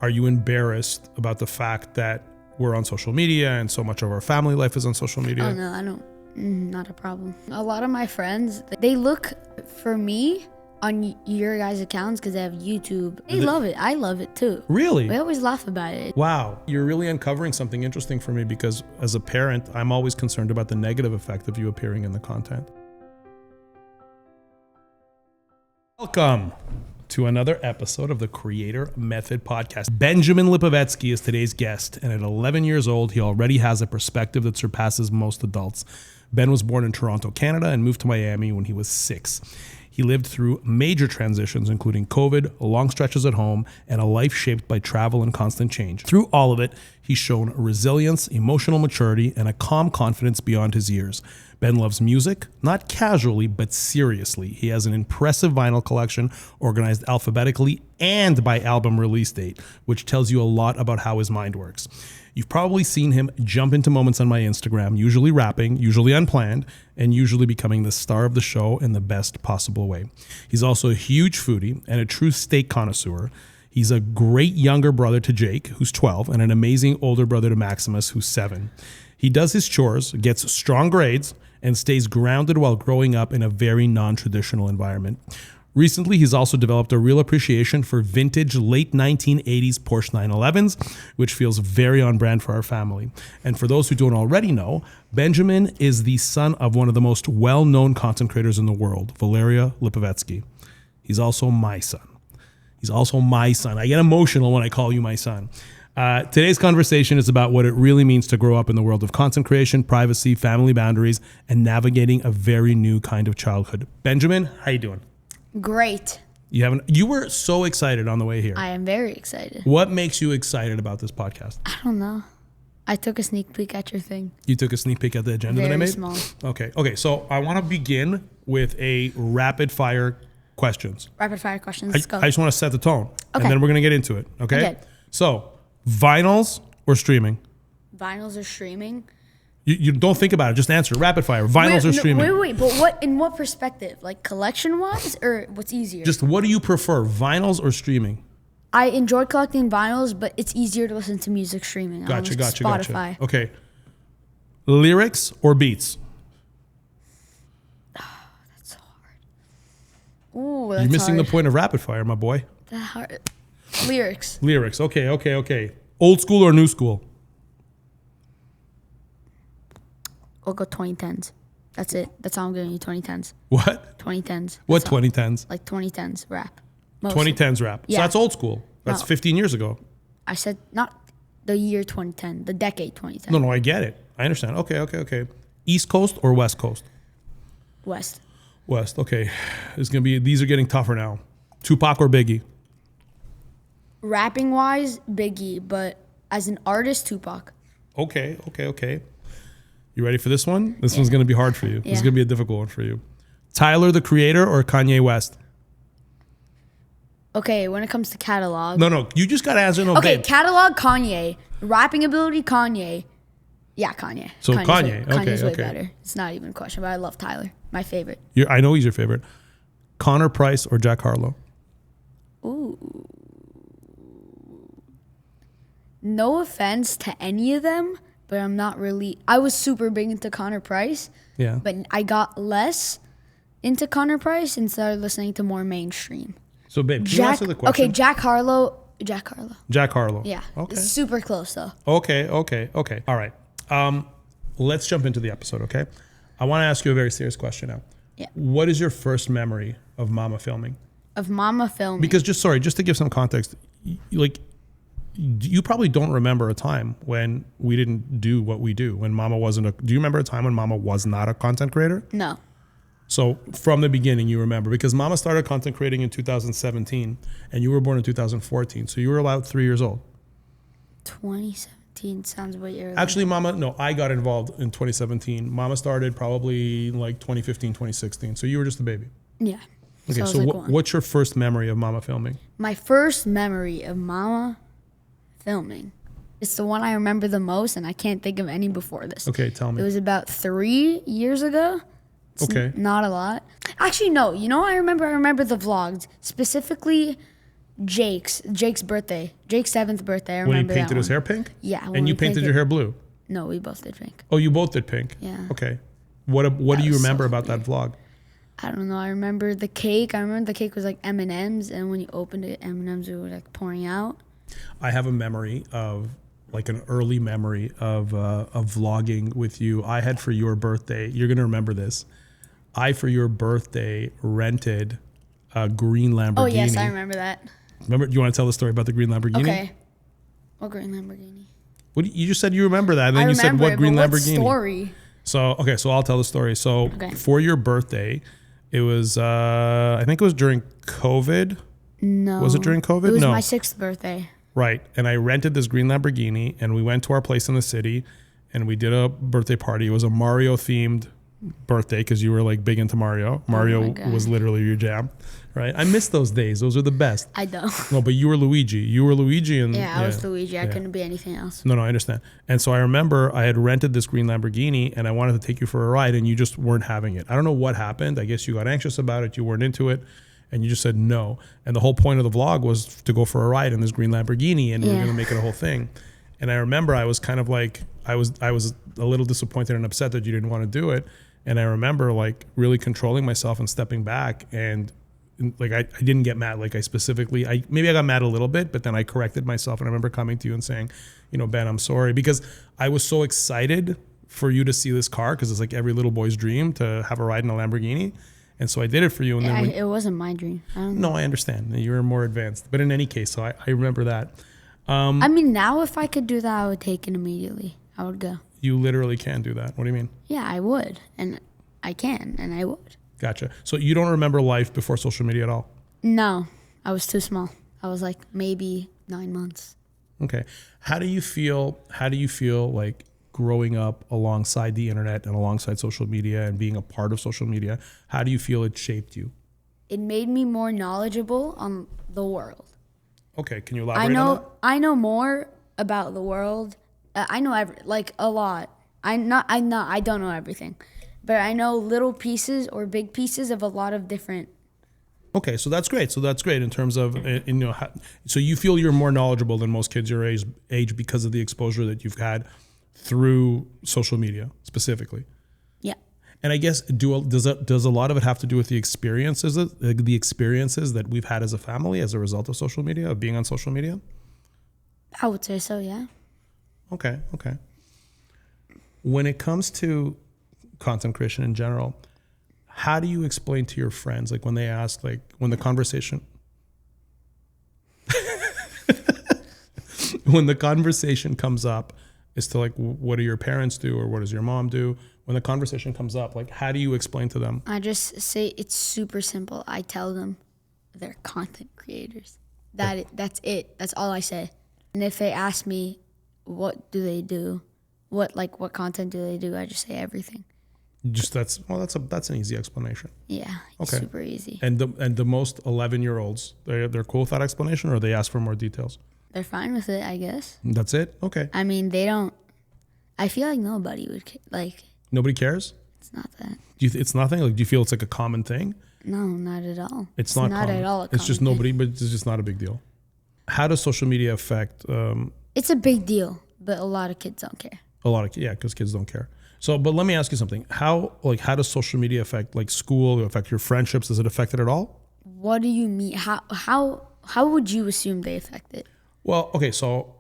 Are you embarrassed about the fact that we're on social media and so much of our family life is on social media? Oh, no, I don't. Not a problem. A lot of my friends, they look for me on your guys' accounts because they have YouTube. They love it. I love it too. Really? We always laugh about it. Wow. You're really uncovering something interesting for me because as a parent, I'm always concerned about the negative effect of you appearing in the content. Welcome to another episode of the Creator Method Podcast. Benjamin Lipovetsky is today's guest, and at 11 years old, he already has a perspective that surpasses most adults. Ben was born in Toronto, Canada, and moved to Miami when he was 6. He lived through major transitions, including COVID, long stretches at home, and a life shaped by travel and constant change. Through all of it, he's shown resilience, emotional maturity, and a calm confidence beyond his years. Ben loves music, not casually, but seriously. He has an impressive vinyl collection organized alphabetically and by album release date, which tells you a lot about how his mind works. You've probably seen him jump into moments on my Instagram, usually rapping, usually unplanned, and usually becoming the star of the show in the best possible way. He's also a huge foodie and a true steak connoisseur. He's a great younger brother to Jake, who's 12, and an amazing older brother to Maximus, who's 7. He does his chores, gets strong grades, and stays grounded while growing up in a very non-traditional environment. Recently, he's also developed a real appreciation for vintage late 1980s Porsche 911s, which feels very on brand for our family. And for those who don't already know, Benjamin is the son of one of the most well-known content creators in the world, Valeria Lipovetsky. He's also my son. I get emotional when I call you my son. Today's conversation is about what it really means to grow up in the world of content creation, privacy, family boundaries, and navigating a very new kind of childhood. Benjamin, how you doing? Great. You were so excited on the way here. I am very excited. What makes you excited about this podcast? I don't know. I took a sneak peek at your thing. You took a sneak peek at the agenda that I made? Very small. Okay. So I want to begin with a rapid fire questions. Rapid fire questions. Let's go. I just want to set the tone, and Okay. then we're going to get into it. Okay. So vinyls or streaming? Vinyls or streaming? You don't think about it. Just answer. Rapid fire. Vinyls or streaming? Wait. But in what perspective? Like collection-wise, or what's easier? Just what do you prefer, vinyls or streaming? I enjoy collecting vinyls, but it's easier to listen to music streaming. Gotcha. Spotify. Okay. Lyrics or beats? That's so hard. Ooh, that's You're missing hard. the point of rapid fire, my boy. That's hard. Lyrics. Lyrics. Okay. Old school or new school? We'll go 2010s. That's it. That's all I'm giving you. 2010s. What? 2010s. What That's all. 2010s? Like 2010s rap. Mostly. 2010s rap. Yeah. So that's old school. That's No. 15 years ago. I said not the year 2010, the decade 2010. No, I get it. I understand. Okay. East Coast or West Coast? West. West. Okay. These are getting tougher now. Tupac or Biggie? Rapping wise, Biggie, but as an artist, Tupac. Okay. You ready for this one? This one's going to be hard for you. This is Yeah. going to be a difficult one for you. Tyler, the Creator, or Kanye West? Okay, when it comes to catalog. No. You just got to answer. No, Okay, babe. catalog, Kanye. Rapping ability, Kanye. Yeah, Kanye. So Kanye's Kanye, way okay. better. It's not even a question, but I love Tyler. My favorite. I know he's your favorite. Connor Price or Jack Harlow? Ooh. No offense to any of them, but I'm not really. I was super big into Connor Price, Yeah. but I got less into Connor Price and started listening to more mainstream. So, babe, can you answer the question? Okay, Jack Harlow. Jack Harlow. Yeah. Okay. It's super close though. Okay. All right. Let's jump into the episode, okay? I want to ask you a very serious question now. Yeah. What is your first memory of Mama filming? Of Mama filming. Because just to give some context, you probably don't remember a time when we didn't do what we do, when Mama wasn't do you remember a time when Mama was not a content creator? No. So from the beginning, you remember, because Mama started content creating in 2017 and you were born in 2014. So you were about 3 years old. 2017 sounds way early. Actually, I got involved in 2017. Mama started probably like 2015, 2016. So you were just a baby. Yeah. Okay, I was so like one. what's your first memory of Mama filming? My first memory of Mama filming. It's the one I remember the most, and I can't think of any before this. Okay, tell me. It was about 3 years ago. It's Okay. not a lot. Actually, no. You know, I remember the vlogs. Specifically, Jake's birthday. Jake's 7th birthday. I When he remember painted that his one. hair pink? Yeah. when And you we painted your hair blue? No, we both did pink. Oh, you both did pink? Yeah. Okay. What do you was so remember about that vlog? I don't know. I remember the cake. I remember the cake was like M&Ms, and when you opened it, M&Ms were like pouring out. I have a memory of, like an early memory of vlogging with you. I had for your birthday, you're going to remember this. I, for your birthday, rented a green Lamborghini. Oh, yes, I remember that. Remember, do you want to tell the story about the green Lamborghini? Okay. What green Lamborghini? You just said you remember that, and then you said what green Lamborghini? Story? So I'll tell the story. So for your birthday, it was I think it was during COVID. No. Was it during COVID? It was No. my 6th birthday. Right. And I rented this green Lamborghini, and we went to our place in the city, and we did a birthday party. It was a Mario themed birthday because you were like big into Mario. Mario was literally your jam, right? I miss those days. Those are the best. I don't. No, but you were Luigi. And I was Luigi. I couldn't be anything else. No, I understand. And so I remember I had rented this green Lamborghini, and I wanted to take you for a ride, and you just weren't having it. I don't know what happened. I guess you got anxious about it. You weren't into it, and you just said no. And the whole point of the vlog was to go for a ride in this green Lamborghini, and we were going to make it a whole thing. And I remember I was kind of like, I was a little disappointed and upset that you didn't want to do it. And I remember like really controlling myself and stepping back, and like I didn't get mad. Like maybe I got mad a little bit, but then I corrected myself, and I remember coming to you and saying, Ben, I'm sorry, because I was so excited for you to see this car, because it's like every little boy's dream to have a ride in a Lamborghini. And so I did it for you. And then it wasn't my dream. I understand. You were more advanced. But in any case, so I remember that. I mean, now if I could do that, I would take it immediately. I would go. You literally can do that. What do you mean? Yeah, I would. And I can, and I would. Gotcha. So you don't remember life before social media at all? No, I was too small. I was like maybe 9 months. Okay. How do you feel like growing up alongside the internet and alongside social media and being a part of social media? How do you feel it shaped you? It made me more knowledgeable on the world. Okay. Can you elaborate on that? I know more about the world. I know a lot. I don't know everything, but I know little pieces or big pieces of a lot of different. Okay, so that's great. In terms of so you feel you're more knowledgeable than most kids your age because of the exposure that you've had through social media specifically. Yeah. And I guess does a lot of it have to do with the experiences that we've had as a family as a result of social media, of being on social media? I would say so, yeah. Okay. When it comes to content creation in general, how do you explain to your friends, like when they ask, like when the conversation comes up as to like, what do your parents do or what does your mom do? When the conversation comes up, like how do you explain to them? I just say it's super simple. I tell them they're content creators. That's it. That's all I say. And if they ask me, what do they do? What content do they do? I just say everything. That's an easy explanation. Yeah, okay. Super easy. And the most 11-year-olds, they're cool with that explanation, or they ask for more details? They're fine with it, I guess. That's it? Okay. I mean, they don't. I feel like nobody would like. Nobody cares? It's not that. It's nothing? Like, do you feel it's like a common thing? No, not at all. It's not common. At all. It's just nobody, but it's just not a big deal. How does social media affect? It's a big deal, but a lot of kids don't care. Because kids don't care. So, but let me ask you something. How does social media affect like school? Affect your friendships? Does it affect it at all? What do you mean? How would you assume they affect it? Well, okay. So,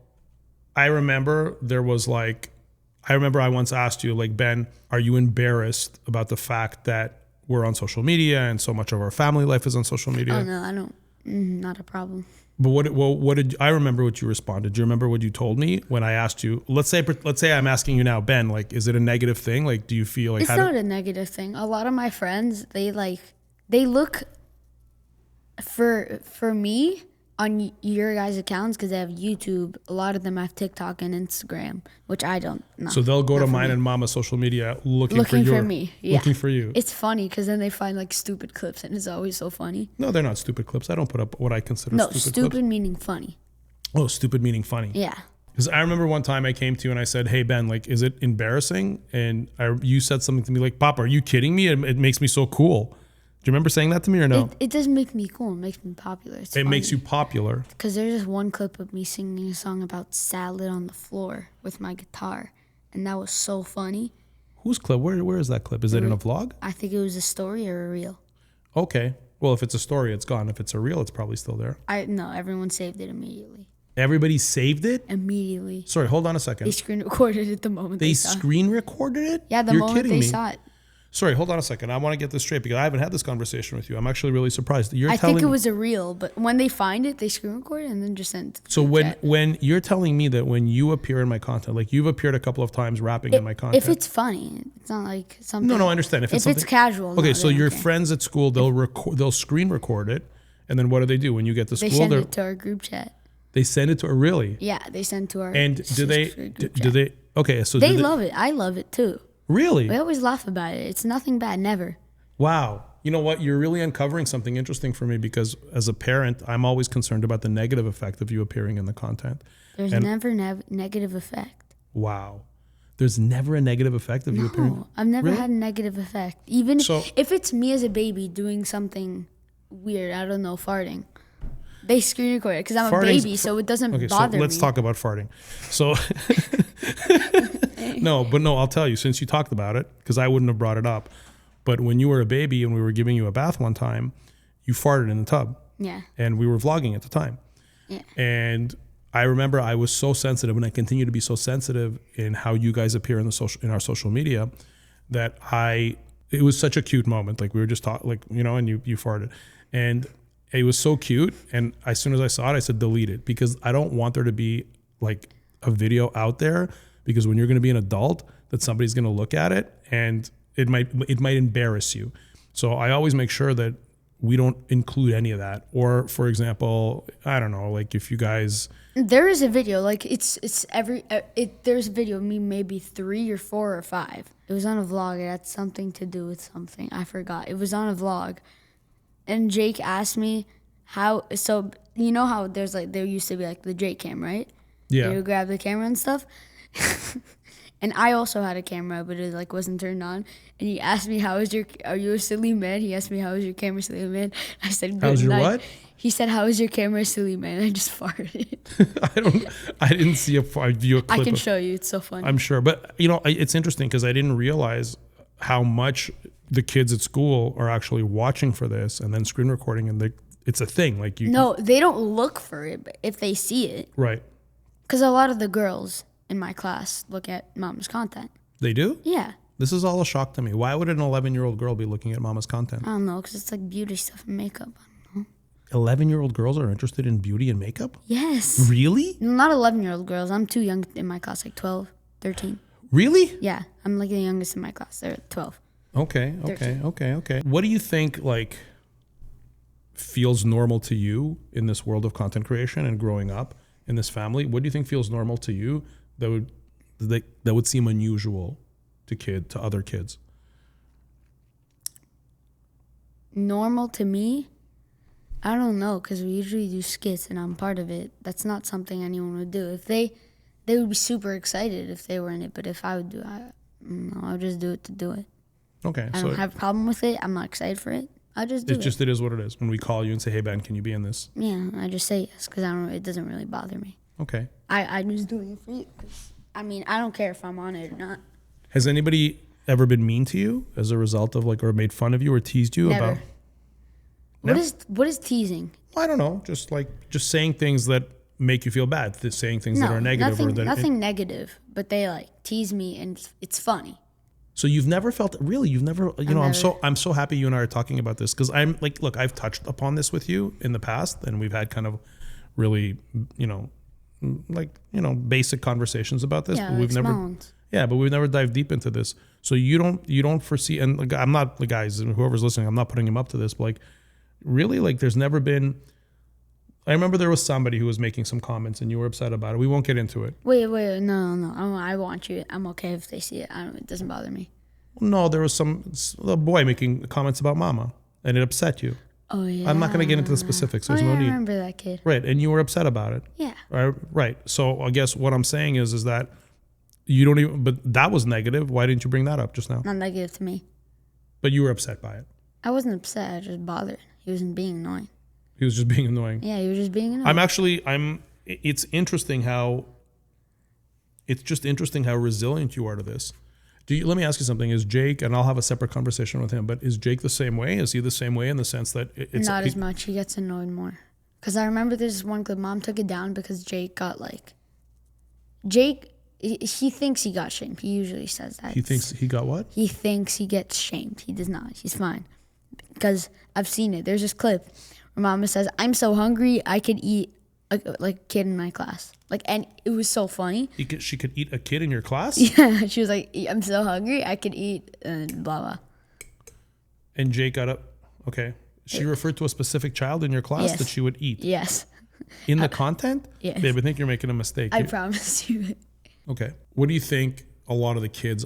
I remember I once asked you, like, Ben, are you embarrassed about the fact that we're on social media and so much of our family life is on social media? Oh no, I don't. Not a problem. But what did I remember what you responded? Do you remember what you told me when I asked you? Let's say I'm asking you now, Ben, like, is it a negative thing? Like, do you feel like it's not a negative thing? A lot of my friends, they look for me on your guys' accounts because they have YouTube. A lot of them have TikTok and Instagram, which I don't know. So they'll go to mine and Mama's social media looking for me. Yeah. Looking for you. It's funny because then they find like stupid clips and it's always so funny. No, they're not stupid clips. I don't put up what I consider stupid clips. Meaning funny. Oh, stupid meaning funny. Yeah. Because I remember one time I came to you and I said, hey, Ben, like, is it embarrassing? And you said something to me like, Pop, are you kidding me? It makes me so cool. Do you remember saying that to me or no? It doesn't make me cool. It makes me popular. It makes you popular. Because there's this one clip of me singing a song about salad on the floor with my guitar. And that was so funny. Whose clip? Where is that clip? Is it in a vlog? I think it was a story or a reel. Okay. Well, if it's a story, it's gone. If it's a reel, it's probably still there. No, everyone saved it immediately. Everybody saved it? Immediately. Sorry, hold on a second. They screen recorded it the moment They saw it. screen recorded it? Yeah, the You're moment kidding they me. saw it. Sorry, hold on a second. I want to get this straight because I haven't had this conversation with you. I'm actually really surprised. I think it was a reel, but when they find it, they screen record it and then just send it to the So group chat. when you're telling me that when you appear in my content, like you've appeared a couple of times rapping in my content. If it's funny, it's not like something. No, I understand. If it's casual. Okay, no, so they don't your care. friends at school, they'll screen record it, and then what do? When you get to They school, send it to our group chat. they send it to really? Yeah, they send it to our. And do they? group Do chat. they? Okay, so They love it. I love it too. Really? We always laugh about it. It's nothing bad. Never. Wow. You know what? You're really uncovering something interesting for me because as a parent, I'm always concerned about the negative effect of you appearing in the content. There's never negative effect. Wow. There's never a negative effect of you appearing. No, I've never Really? had a negative effect. Even So- if it's me as a baby doing something weird, I don't know, farting. They screen record it because I'm a Farting's- baby, so it doesn't Okay, bother so let's me. talk about farting. So, no, I'll tell you, since you talked about it, because I wouldn't have brought it up, but when you were a baby and we were giving you a bath one time, you farted in the tub. Yeah. And we were vlogging at the time. Yeah. And I remember I was so sensitive, and I continue to be so sensitive in how you guys appear in our social media, that it was such a cute moment. Like we were just talking, like, you know, and you farted, and it was so cute. And as soon as I saw it, I said, delete it, because I don't want there to be like a video out there, because when you're going to be an adult, that somebody's going to look at it and it might embarrass you. So I always make sure that we don't include any of that. Or for example, I don't know, like if you guys, There is a video, like there's a video of me maybe 3 or 4 or 5. It was on a vlog. It had something to do with something. I forgot. It was on a vlog. And Jake asked me how, so you know how there used to be like the Jake cam, right? yeah. You would grab the camera and stuff. And I also had a camera, but it like wasn't turned on. And he asked me, are you a silly man? He asked me, how is your camera, silly man? I said, good How's your night. what? He said, how is your camera, silly man? I just farted. I didn't see a view a clip. I can show you. It's so funny. I'm sure, but you know, it's interesting because I didn't realize how much the kids at school are actually watching for this and then screen recording, and it's a thing. Like you, No, they don't look for it, but if they see it, right? because a lot of the girls in my class look at Mama's content. They do. Yeah, This is all a shock to me. Why would an 11-year-old girl be looking at Mama's content? I don't know, because it's like beauty stuff and makeup. 11-year-old girls are interested in beauty and makeup? Yes. Really? Not 11-year-old girls. I'm too young in my class, like 12, 13. Really? Yeah, I'm like the youngest in my class. They're 12. Okay. What do you think like feels normal to you in this world of content creation and growing up in this family? What do you think feels normal to you that would seem unusual to other kids? Normal to me? I don't know, because we usually do skits and I'm part of it. That's not something anyone would do. If they would be super excited if they were in it, but if I would do it, I'll just do it to do it. Okay. I don't have a problem with it. I'm not excited for it. I'll just do it. It is what it is. When we call you and say, hey, Ben, can you be in this? Yeah, I just say yes, because it doesn't really bother me. Okay. I'm just doing it for you. 'Cause, I mean, I don't care if I'm on it or not. Has anybody ever been mean to you as a result of like, or made fun of you or teased you Never. about? What is teasing? I don't know. Just saying things that make you feel bad. Saying things that are negative. Nothing negative, but they like tease me and it's funny. So you've never felt, really, I'm so happy you and I are talking about this, because I'm like, look, I've touched upon this with you in the past, and we've had kind of really, basic conversations about this. Yeah, but we've never dived deep into this. So you don't foresee, and like, I'm not, the guys, and whoever's listening, I'm not putting him up to this, but like, really, like, there's never been, I remember there was somebody who was making some comments and you were upset about it. We won't get into it. Wait, no. I want you. I'm okay if they see it. It doesn't bother me. No, there was a boy making comments about Mama, and it upset you. Oh yeah. I'm not going to get into the specifics. There's no I need. remember that kid. Right, and you were upset about it. Yeah. Right. So I guess what I'm saying is that you don't even. But that was negative. Why didn't you bring that up just now? Not negative to me. But you were upset by it. I wasn't upset. I was just bothered. He wasn't being annoying. He was just being annoying. Yeah, he was just being annoying. It's interesting how resilient you are to this. Let me ask you something. Is Jake, and I'll have a separate conversation with him, but is Jake the same way? Is he the same way in the sense that it's not as much. He gets annoyed more. Because I remember there's one clip, Mom took it down because Jake got he thinks he got shamed. He usually says that. He thinks he got what? He thinks he gets shamed. He does not. He's fine. Because I've seen it. There's this clip where Mama says, I'm so hungry, I could eat a kid in my class. And it was so funny. She could eat a kid in your class? Yeah, she was like, I'm so hungry, I could eat blah, blah. And Jake got up. Okay. She referred to a specific child in your class that she would eat. Yes. In the content? Yes. Babe, I think you're making a mistake. I promise you. Okay. What do you think a lot of the kids,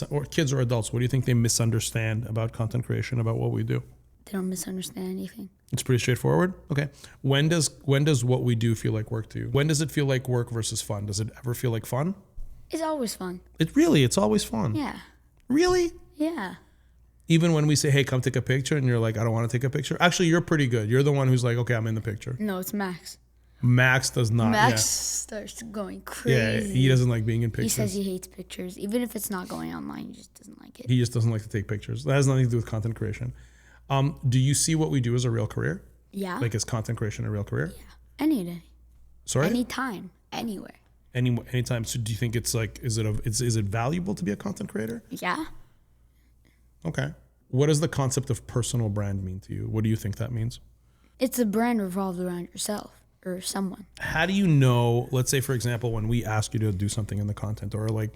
or kids or adults, what do you think they misunderstand about content creation, about what we do? They don't misunderstand anything. It's pretty straightforward? Okay. When does what we do feel like work to you? When does it feel like work versus fun? Does it ever feel like fun? It's always fun. It's always fun. Yeah. Really? Yeah. Even when we say, hey, come take a picture, and you're like, I don't want to take a picture. Actually, you're pretty good. You're the one who's like, okay, I'm in the picture. No, it's Max. Max does not. Max starts going crazy. Yeah, he doesn't like being in pictures. He says he hates pictures. Even if it's not going online, he just doesn't like it. He just doesn't like to take pictures. That has nothing to do with content creation. Do you see what we do as a real career? Yeah. Like, is content creation a real career? Yeah. Any day. Sorry? Anytime. Anywhere. Anytime. So do you think it's like, is it valuable to be a content creator? Yeah. Okay. What does the concept of personal brand mean to you? What do you think that means? It's a brand revolved around yourself or someone. How do you know, let's say, for example, when we ask you to do something in the content, or like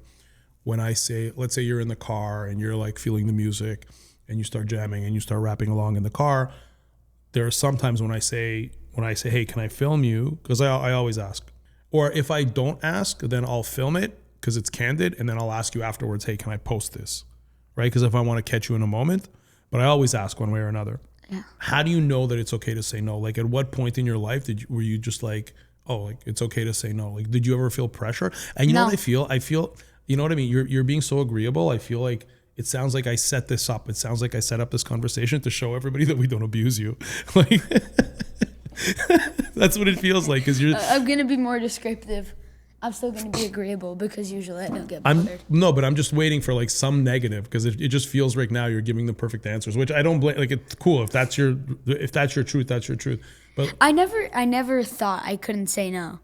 when I say, let's say you're in the car and you're like feeling the music and you start jamming and you start rapping along in the car, there are sometimes when I say, hey, can I film you? Because I always ask. Or if I don't ask, then I'll film it because it's candid, and then I'll ask you afterwards, hey, can I post this? Right? Because if I want to catch you in a moment, but I always ask one way or another. Yeah. How do you know that it's okay to say no? Like, at what point in your life were you just like, oh, like it's okay to say no? Like, did you ever feel pressure? And you know what I feel? You know what I mean? You're being so agreeable. I feel like it sounds like I set this up. It sounds like I set up this conversation to show everybody that we don't abuse you. Like, that's what it feels like. Because I'm gonna be more descriptive. I'm still going to be agreeable because usually I don't get bothered. But I'm just waiting for like some negative, because it just feels right now you're giving the perfect answers, which I don't blame. Like, it's cool if that's your truth, that's your truth. But I never thought I couldn't say no,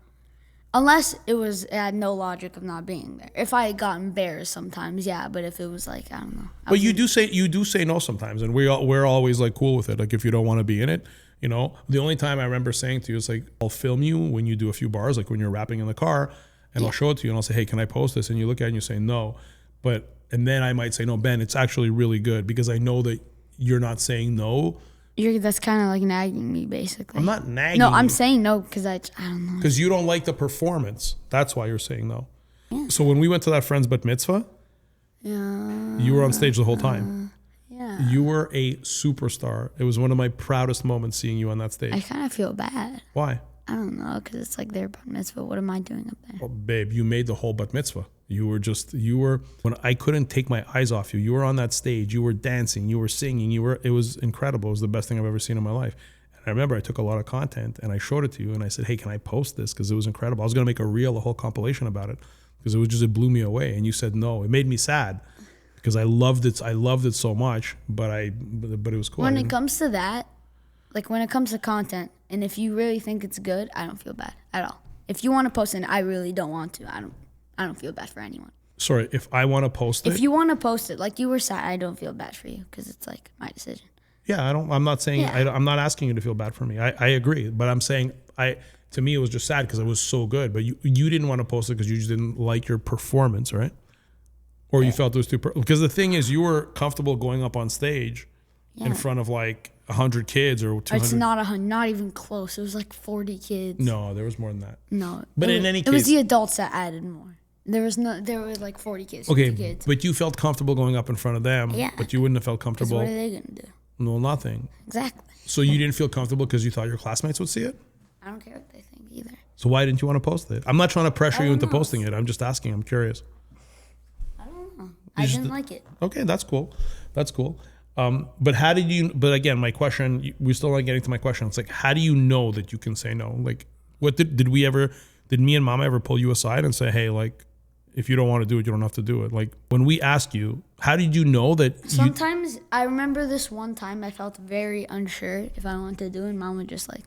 unless it had no logic of not being there. If I got embarrassed sometimes, yeah. But if it was like, I don't know. But you do say no sometimes, and we're always like cool with it. Like, if you don't want to be in it. You know, the only time I remember saying to you is like, I'll film you when you do a few bars, like when you're rapping in the car, and I'll show it to you and I'll say, hey, can I post this? And you look at it and you say no. And then I might say, no, Ben, it's actually really good, because I know that you're not saying no. That's kind of like nagging me, basically. I'm not nagging. No, I'm saying no because I don't know. Because you don't like the performance. That's why you're saying no. Yeah. So when we went to that friend's bat mitzvah, you were on stage the whole time. Yeah. You were a superstar. It was one of my proudest moments seeing you on that stage. I kind of feel bad. Why? I don't know, because it's like their bat mitzvah. What am I doing up there? Oh, babe, you made the whole bat mitzvah. You were, when I couldn't take my eyes off you, you were on that stage, you were dancing, you were singing, it was incredible. It was the best thing I've ever seen in my life. And I remember I took a lot of content and I showed it to you and I said, hey, can I post this? Because it was incredible. I was going to make a whole compilation about it, because it blew me away. And you said no. It made me sad because I loved it so much, but it was cool. When it comes to that, like when it comes to content, and if you really think it's good, I don't feel bad at all. If you want to post it, I really don't want to. I don't feel bad for anyone. Sorry, if I want to post it? If you want to post it, like you were sad, I don't feel bad for you because it's like my decision. Yeah, I'm not saying, I'm not asking you to feel bad for me. I agree, but I'm saying, to me it was just sad because it was so good, but you didn't want to post it because you just didn't like your performance, right? Or you felt it was too, because the thing is, you were comfortable going up on stage in front of like 100 kids or 200. It's not even close. It was like 40 kids. No, there was more than that. No. But in any case, it was the adults that added more. There were like 40 kids. 50 kids. But you felt comfortable going up in front of them. Yeah. But you wouldn't have felt comfortable. What are they going to do? No, nothing. Exactly. So you didn't feel comfortable because you thought your classmates would see it? I don't care what they think either. So why didn't you want to post it? I'm not trying to pressure you into posting it. I'm just asking. I'm curious. I don't know. I didn't like it. Okay, that's cool. That's cool. But how did you? But again, my question. We're still not getting to my question. It's like, how do you know that you can say no? Like, what did we ever? Did me and Mama ever pull you aside and say, hey, like, if you don't want to do it, you don't have to do it? Like, when we ask you, how did you know that? Sometimes I remember this one time I felt very unsure if I wanted to do it. And Mom would just like,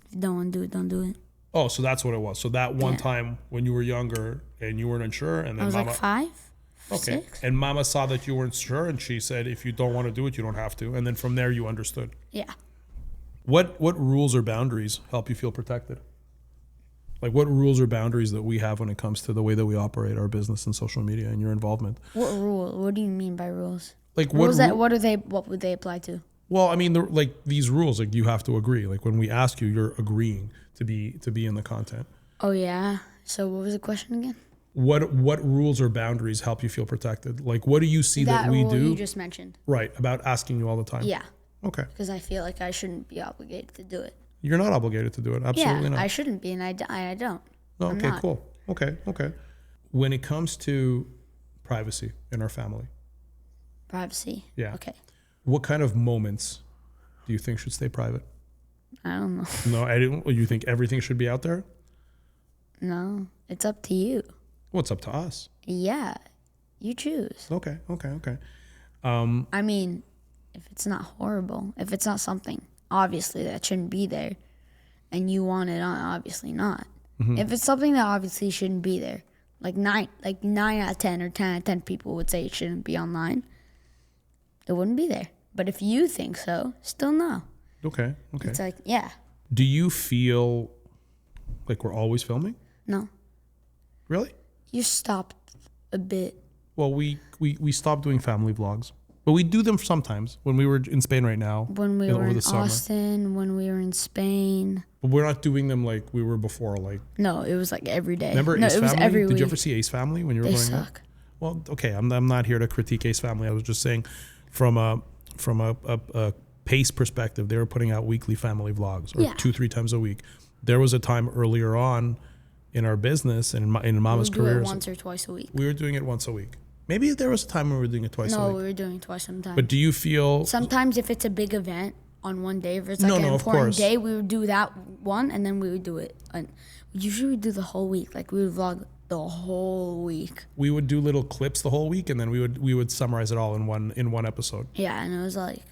if you don't want to do it, don't do it. Oh, so that's what it was. So that one time when you were younger and you weren't unsure, and then I was Mama, like 5. okay, 6. and Mama saw that you weren't sure, and she said, if you don't want to do it, you don't have to. And then from there, you understood. Yeah. What rules or boundaries help you feel protected? Like, what rules or boundaries that we have when it comes to the way that we operate our business and social media and your involvement? What rule? What do you mean by rules? Like, Rules what would they apply to? Well, I mean, like these rules, like you have to agree. Like when we ask you, you're agreeing to be in the content. Oh yeah. So what was the question again? What rules or boundaries help you feel protected? Like, what do you see that we rule do? you just mentioned. Right, about asking you all the time. Yeah. Okay. Because I feel like I shouldn't be obligated to do it. You're not obligated to do it. Absolutely Yeah, not. I shouldn't be, and I don't. Oh, I'm okay, not. cool. Okay. When it comes to privacy in our family, Privacy. Yeah. Okay. what kind of moments do you think should stay private? I don't know. No, I didn't. You think everything should be out there? No, it's up to you. Well, it's up to us. Yeah, you choose. Okay. I mean, if it's not horrible, if it's not something obviously that shouldn't be there, and you want it on, obviously not. Mm-hmm. If it's something that obviously shouldn't be there, like 9 out of 10 or 10 out of 10 people would say it shouldn't be online, it wouldn't be there. But if you think so, still no. Okay. It's like, yeah, Do you feel like we're always filming? no. Really? You stopped a bit. Well, we stopped doing family vlogs, but we do them sometimes when we were in Spain right now. When we were over in the summer. Austin, when we were in Spain. But we're not doing them like we were before. Like, No, it was like every day. remember no, Ace it was Family? every Did week. you ever see Ace Family when you were They growing up? suck. Well, okay, I'm not here to critique Ace Family. I was just saying from a pace perspective, they were putting out weekly family vlogs or 2-3 times a week. There was a time earlier on in our business and in Mama's We do career, it once or twice a week. we were doing it once a week. Maybe there was a time when we were doing it twice a No, week. we were doing it twice sometimes. But do you feel Sometimes if it's a big event on one day, if it's like an of important course. day, we would do that one and then we would do it. And usually we do the whole week. Like we would vlog the whole week. we would do little clips the whole week and then we would summarize it all in one episode? Yeah, and it was like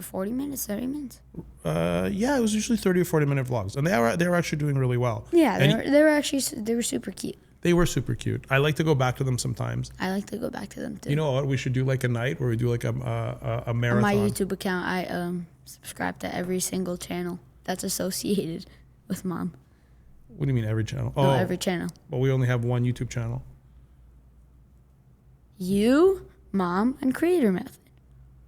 40 minutes, 30 minutes. Yeah, it was usually 30 or 40 minute vlogs, and they were actually doing really well. Yeah, And they were super cute. they were super cute. I like to go back to them sometimes. I like to go back to them too. You know what? We should do like a night where we do like a On marathon. my YouTube account, I subscribe to every single channel that's associated with Mom. What do you mean every channel? No, every channel. But we only have one YouTube channel. You, Mom, and Creator Method.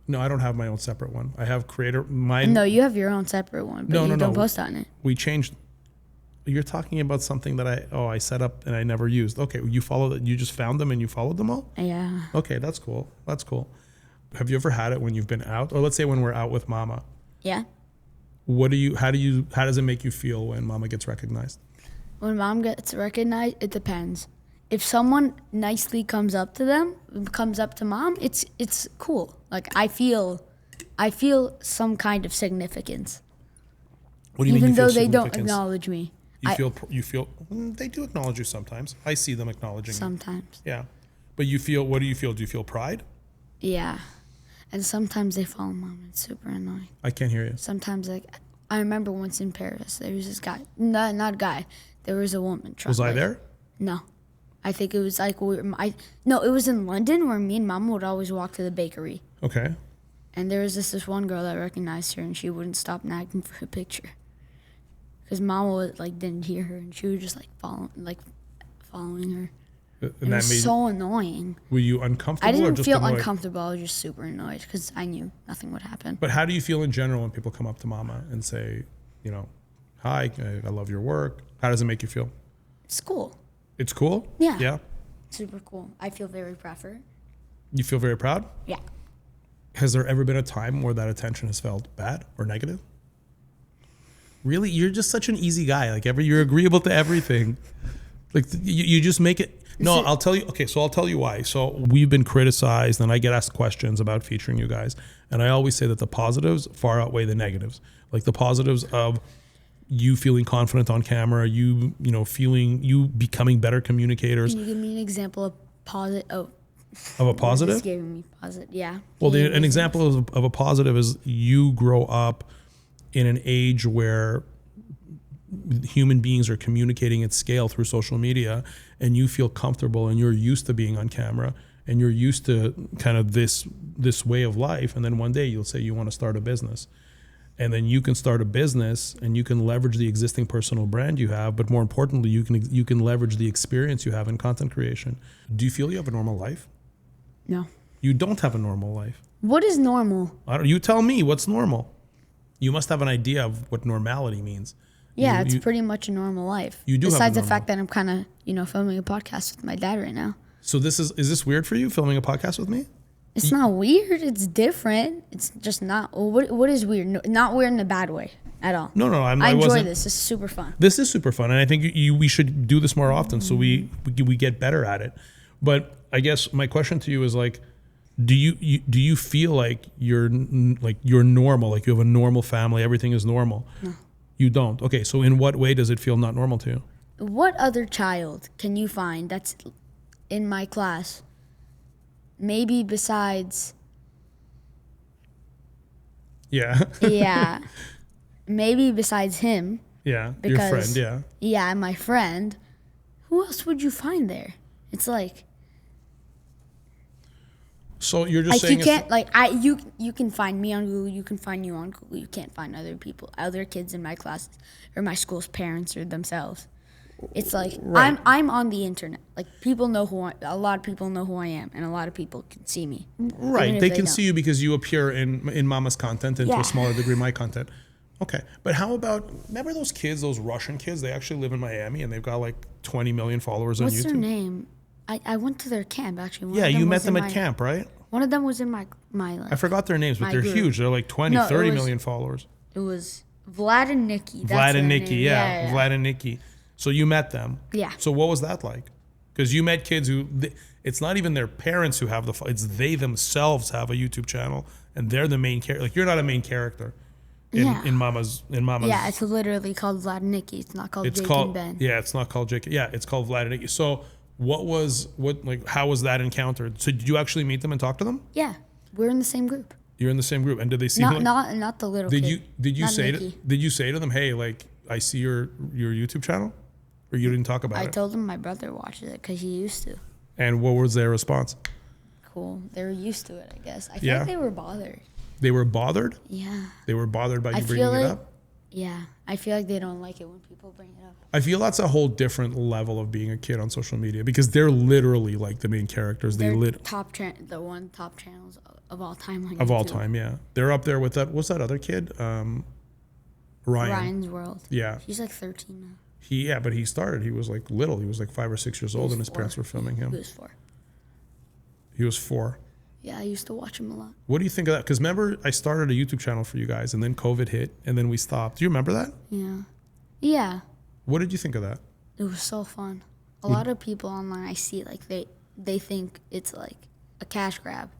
No, I don't have my own separate one. I have creator. Mine. No, you have your own separate one, but you don't post on it. We changed. You're talking about something that I set up and I never used. Okay, you follow that. You just found them and you followed them all. Yeah. Okay, that's cool. Have you ever had it when you've been out, or let's say when we're out with Mama? Yeah. How does it make you feel when Mama gets recognized? When Mom gets recognized, it depends. If someone nicely comes up to Mom, it's cool. Like I feel some kind of significance. What do you Even mean? though they don't acknowledge me. You feel they do acknowledge you sometimes. I see them acknowledging you. Sometimes. Yeah, but what do you feel? Do you feel pride? Yeah. And sometimes they follow Mom. It's super annoying. I can't hear you. Sometimes, like, I remember once in Paris, there was this guy. Not guy. There was a woman. Was I there? No. I think it was like, it was in London where me and Mama would always walk to the bakery. Okay. And there was this one girl that recognized her, and she wouldn't stop nagging for a picture. Because Mama, didn't hear her, and she was just, following her. And it was so annoying. Were you uncomfortable? I or didn't just feel annoyed? uncomfortable. I was just super annoyed because I knew nothing would happen. But how do you feel in general when people come up to Mama and say, hi, I love your work? How does it make you feel? It's cool. It's cool? Yeah. Yeah? Super cool. I feel very proud for her. You feel very proud? Yeah. Has there ever been a time where that attention has felt bad or negative? Really? You're just such an easy guy. You're agreeable to everything. You just make it. No, I'll tell you. Okay, so I'll tell you why. So we've been criticized, and I get asked questions about featuring you guys, and I always say that the positives far outweigh the negatives. Like the positives of you feeling confident on camera, you feeling you becoming better communicators. Can you give me an example of positive? Of a positive? Just giving me positive. Yeah. Well, an example of a positive is you grow up in an age where human beings are communicating at scale through social media, and you feel comfortable and you're used to being on camera and you're used to kind of this way of life. And then one day you'll say you want to start a business, and then you can start a business and you can leverage the existing personal brand you have. But more importantly, you can leverage the experience you have in content creation. Do you feel you have a normal life? No. You don't have a normal life. What is normal? You tell me what's normal. You must have an idea of what normality means. Yeah, it's pretty much a normal life. You do. Besides the fact that I'm kind of, filming a podcast with my dad right now. So is this weird for you, filming a podcast with me? It's not weird. It's different. It's just not. What is weird? No, not weird in a bad way at all. No. I enjoy this. This is super fun. This is super fun, and I think we should do this more often so we get better at it. But I guess my question to you is like, do you feel like you're normal, like you have a normal family, everything is normal? No. You don't. Okay, so in what way does it feel not normal to you? What other child can you find that's in my class? Maybe besides. Yeah. Yeah. Maybe besides him. Yeah. Your friend. Yeah. Yeah, my friend. Who else would you find there? It's like. So you're just saying you can't you can find me on Google, you can find you on Google, you can't find other kids in my class or my school's parents or themselves. It's like right. I'm on the internet. Like a lot of people know who I am, and a lot of people can see me. Right, they can see you because you appear in Mama's content and to a smaller degree my content. Okay, but how about remember those kids, those Russian kids? They actually live in Miami and they've got like 20 million followers on YouTube. What's their name? I went to their camp actually. Yeah, you met them at camp, right? One of them was in my I forgot their names, but they're group. Huge. They're like 30 million followers. It was Vlad and Nikki. Vlad and Nikki, yeah. Vlad and Nikki. So you met them. Yeah. So what was that like? Because you met kids who, it's not even their parents who have it's they themselves have a YouTube channel and they're the main character. Like you're not a main character in Mama's. Yeah, it's literally called Vlad and Nikki. It's not called Jake and Ben. Yeah, it's not called Jake. Yeah, it's called Vlad and Nikki. So how was that encountered? So did you actually meet them and talk to them? Yeah, we're in the same group. You're in the same group, and did they see? Not the little kid. Did you say to them, hey, like I see your YouTube channel, or you didn't talk about it? I told them my brother watches it because he used to. And what was their response? Cool. They were used to it, I guess. I feel like they were bothered. They were bothered? Yeah. They were bothered by you bringing it up? Yeah. I feel like they don't like it when people bring it up. I feel that's a whole different level of being a kid on social media because they're literally like the main characters. They're the top channels of all time. On of YouTube. All time, yeah. They're up there with what's that other kid? Ryan's World. Yeah. He's like 13 now. But he started. He was like little. He was like 5 or 6 years old, and his parents were filming him. He was 4. He was 4. Yeah, I used to watch him a lot. What do you think of that? Because remember, I started a YouTube channel for you guys, and then COVID hit, and then we stopped. Do you remember that? Yeah. Yeah. What did you think of that? It was so fun. A lot of people online I see, like they think it's like a cash grab.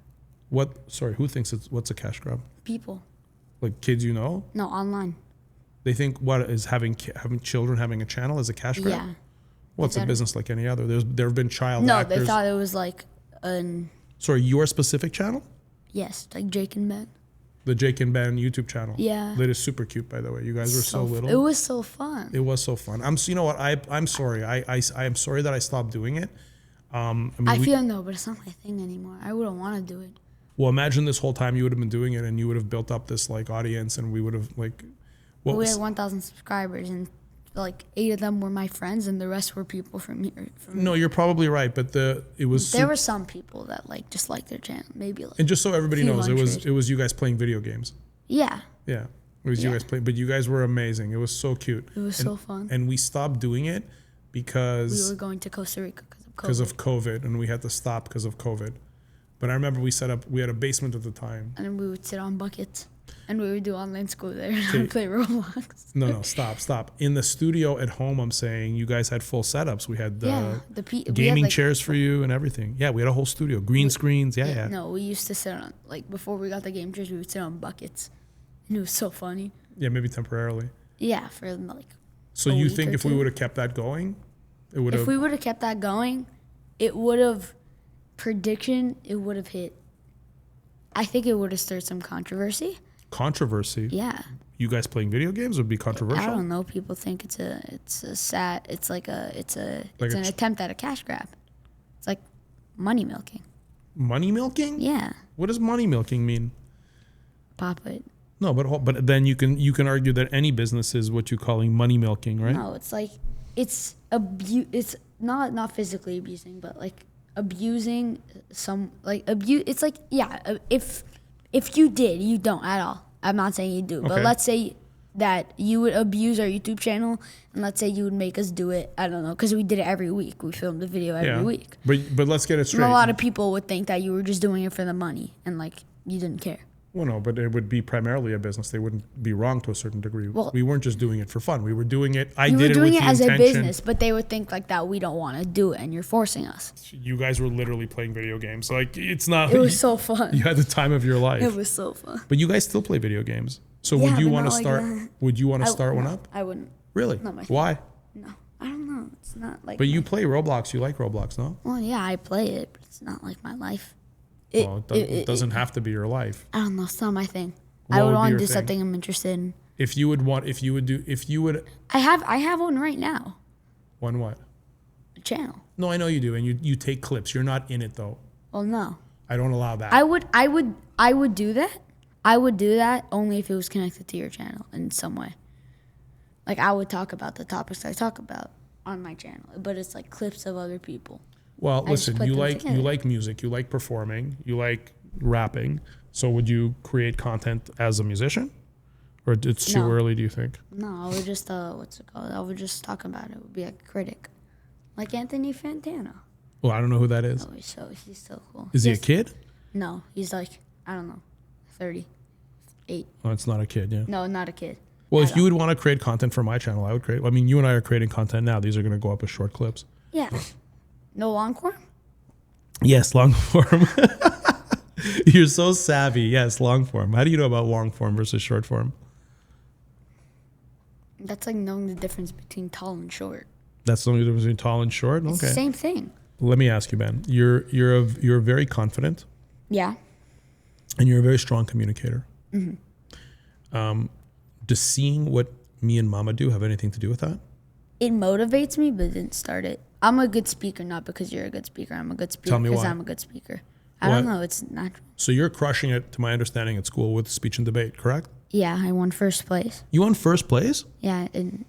Who thinks what's a cash grab? People. Like kids you know? No, online. They think what is having children having a channel is a cash grab? Yeah. Well, it's a business like any other. There have been child actors. No, they thought it was like Sorry, your specific channel? Yes, like Jake and Ben. The Jake and Ben YouTube channel. Yeah. That is super cute, by the way. You guys were so little. It was so fun. It was so fun. You know what? I'm sorry. I'm sorry that I stopped doing it. I feel but it's not my thing anymore. I wouldn't want to do it. Well, imagine this whole time you would have been doing it and you would have built up this like audience and we would have like. We had 1,000 subscribers and like 8 of them were my friends and the rest were people from here. No, you're probably right, but there were some people that just liked their channel, maybe. Like and just so everybody knows, it was you guys playing video games. Yeah. Yeah, it was you guys playing, but you guys were amazing. It was so cute. It was so fun. And we stopped doing it because we were going to Costa Rica because of COVID, and we had to stop because of COVID. But I remember we had a basement at the time, and then we would sit on buckets. And we would do online school there and play Roblox. No, stop. In the studio at home, I'm saying you guys had full setups. We had gaming chairs for you and everything. Yeah, we had a whole studio, green screens. Yeah. No, we used to sit on, like, before we got the game chairs, we would sit on buckets. And it was so funny. Yeah, maybe temporarily. Yeah, for like. So you think if we would have kept that going, it would have. If we would have kept that going, it would have. It would have hit. I think it would have stirred some controversy. Controversy? Yeah. You guys playing video games would be controversial? I don't know. People think it's an attempt at a cash grab. It's like money milking. Money milking? Yeah. What does money milking mean? Pop it. No, but then you can argue that any business is what you're calling money milking, right? No, it's like it's not physically abusing, but like abusing some like abuse. It's like if you did, you don't at all. I'm not saying you do, but let's say that you would abuse our YouTube channel, and let's say you would make us do it. I don't know, because we did it every week. We filmed the video every week. But let's get it straight. And a lot of people would think that you were just doing it for the money, and like you didn't care. Well, no, but it would be primarily a business. They wouldn't be wrong to a certain degree. Well, we weren't just doing it for fun. We were doing it. We were doing it as a business, but they would think like that we don't want to do it, and you're forcing us. You guys were literally playing video games. So like, it's not. It was so fun. You had the time of your life. It was so fun. But you guys still play video games. So would you want to start? Would you want to start one up? I wouldn't. Really? Why? No, I don't know. It's not like. But you play Roblox. You like Roblox, no? Well, yeah, I play it, but it's not like my life. It doesn't have to be your life. I don't know. It's not my thing. I would want to do something I'm interested in. I have one right now. One what? A channel. No, I know you do, and you take clips. You're not in it though. Well, no. I don't allow that. I would do that. I would do that only if it was connected to your channel in some way. Like I would talk about the topics I talk about on my channel, but it's like clips of other people. Well, listen, you like music, you like performing, you like rapping. So would you create content as a musician? Or it's too early, do you think? No, I would just, what's it called? I would just talk about it. It would be like a critic. Like Anthony Fantano. Well, I don't know who that is. Oh, he's so cool. Is he a kid? No, he's like, I don't know, 38. Oh, it's not a kid, yeah. No, not a kid. Well, if you would want to create content for my channel, I would create. I mean, you and I are creating content now. These are going to go up as short clips. Yeah. No long form? Yes, long form. You're so savvy. Yes, long form. How do you know about long form versus short form? That's like knowing the difference between tall and short. That's the only difference between tall and short? It's the same thing. Let me ask you, Ben. You're very confident. Yeah. And you're a very strong communicator. Mm-hmm. Does seeing what me and Mama do have anything to do with that? It motivates me, but it didn't start it. I'm a good speaker, not because you're a good speaker. I'm a good speaker because I'm a good speaker. I don't know. It's natural. So you're crushing it, to my understanding, at school with speech and debate, correct? Yeah, I won first place. You won first place? Yeah, in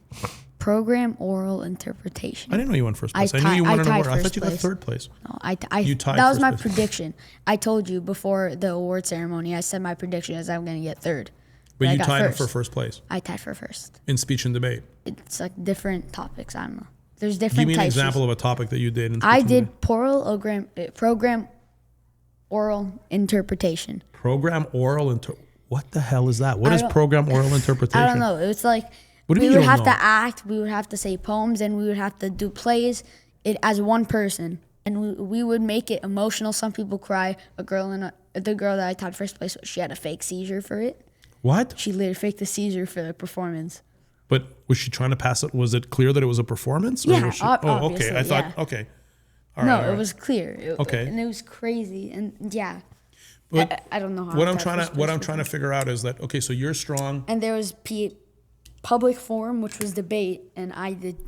program oral interpretation. I didn't know you won first place. I knew you won an award. I thought you got third place. No, you tied. That was my prediction. I told you before the award ceremony. I said my prediction is I'm going to get third. But you tied for first place. I tied for first. In speech and debate. It's like different topics. I don't know. There's different. Give me an example of a topic that you did. In speech I did program oral interpretation. Program oral what the hell is that? What is program oral interpretation? I don't know. It's like we would have to act. We would have to say poems, and we would have to do plays it as one person, and we would make it emotional. Some people cry. The girl that I taught first place, she had a fake seizure for it. What? She literally faked the seizure for the performance. But was she trying to pass it? Was it clear that it was a performance? Yeah, obviously, okay. I thought, okay. All right. It was clear. Okay. And it was crazy. And yeah. But I don't know how. What I'm trying to figure out is that, okay, so you're strong. And there was public forum, which was debate, and I did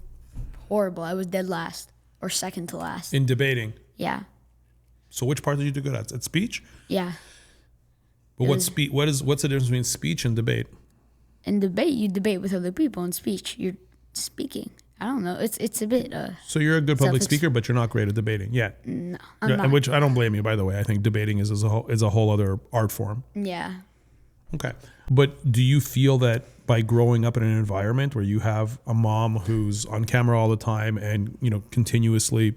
horrible. I was dead last or second to last. In debating? Yeah. So which part did you do good at? At speech? Yeah. But what's the difference between speech and debate? In debate, you debate with other people. In speech, you're speaking. I don't know. It's a bit. So you're a good public speaker, but you're not great at debating yet. No, I'm not. Which I don't blame you, by the way. I think debating is a whole other art form. Yeah. Okay. But do you feel that by growing up in an environment where you have a mom who's on camera all the time and continuously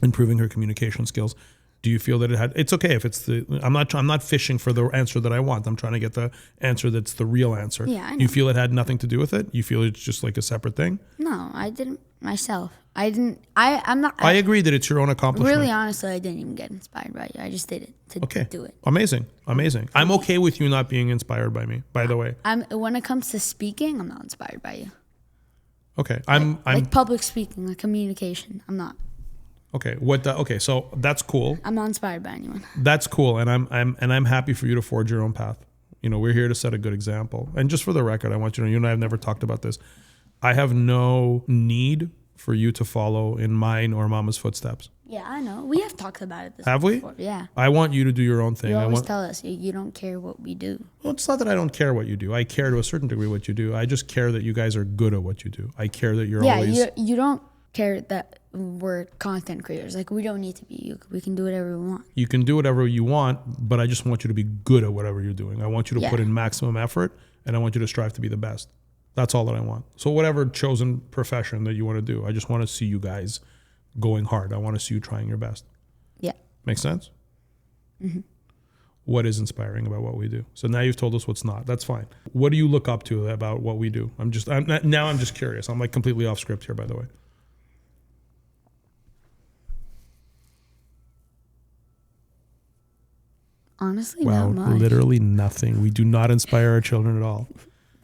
improving her communication skills, Do you feel that it's okay if it's I'm not fishing for the answer that I want. I'm trying to get the answer that's the real answer. Yeah, I know. You feel it had nothing to do with it? You feel it's just like a separate thing? No, I didn't myself. I'm not. I agree that it's your own accomplishment. Really, honestly, I didn't even get inspired by you. I just did it to do it. Amazing. I'm okay with you not being inspired by me, by the way. When it comes to speaking, I'm not inspired by you. Okay. Like public speaking, like communication. I'm not. Okay. So that's cool. I'm not inspired by anyone. That's cool, and I'm happy for you to forge your own path. You know, we're here to set a good example. And just for the record, I want you to know, you and I have never talked about this. I have no need for you to follow in mine or Mama's footsteps. Yeah, I know. We have talked about it. Have we? Before. Yeah. I want you to do your own thing. You always tell us you don't care what we do. Well, it's not that I don't care what you do. I care to a certain degree what you do. I just care that you guys are good at what you do. I care that you're always... Yeah, you don't care that we're content creators. Like, we don't need to be. We can do whatever we want. You can do whatever you want, but I just want you to be good at whatever you're doing. I want you to put in maximum effort, and I want you to strive to be the best. That's all that I want. So whatever chosen profession that you want to do, I just want to see you guys going hard. I want to see you trying your best. Yeah. Make sense? Mm-hmm. What is inspiring about what we do? So now you've told us what's not. That's fine. What do you look up to about what we do? I'm just curious. I'm like completely off script here, by the way. Honestly, wow, not much. Literally nothing. We do not inspire our children at all.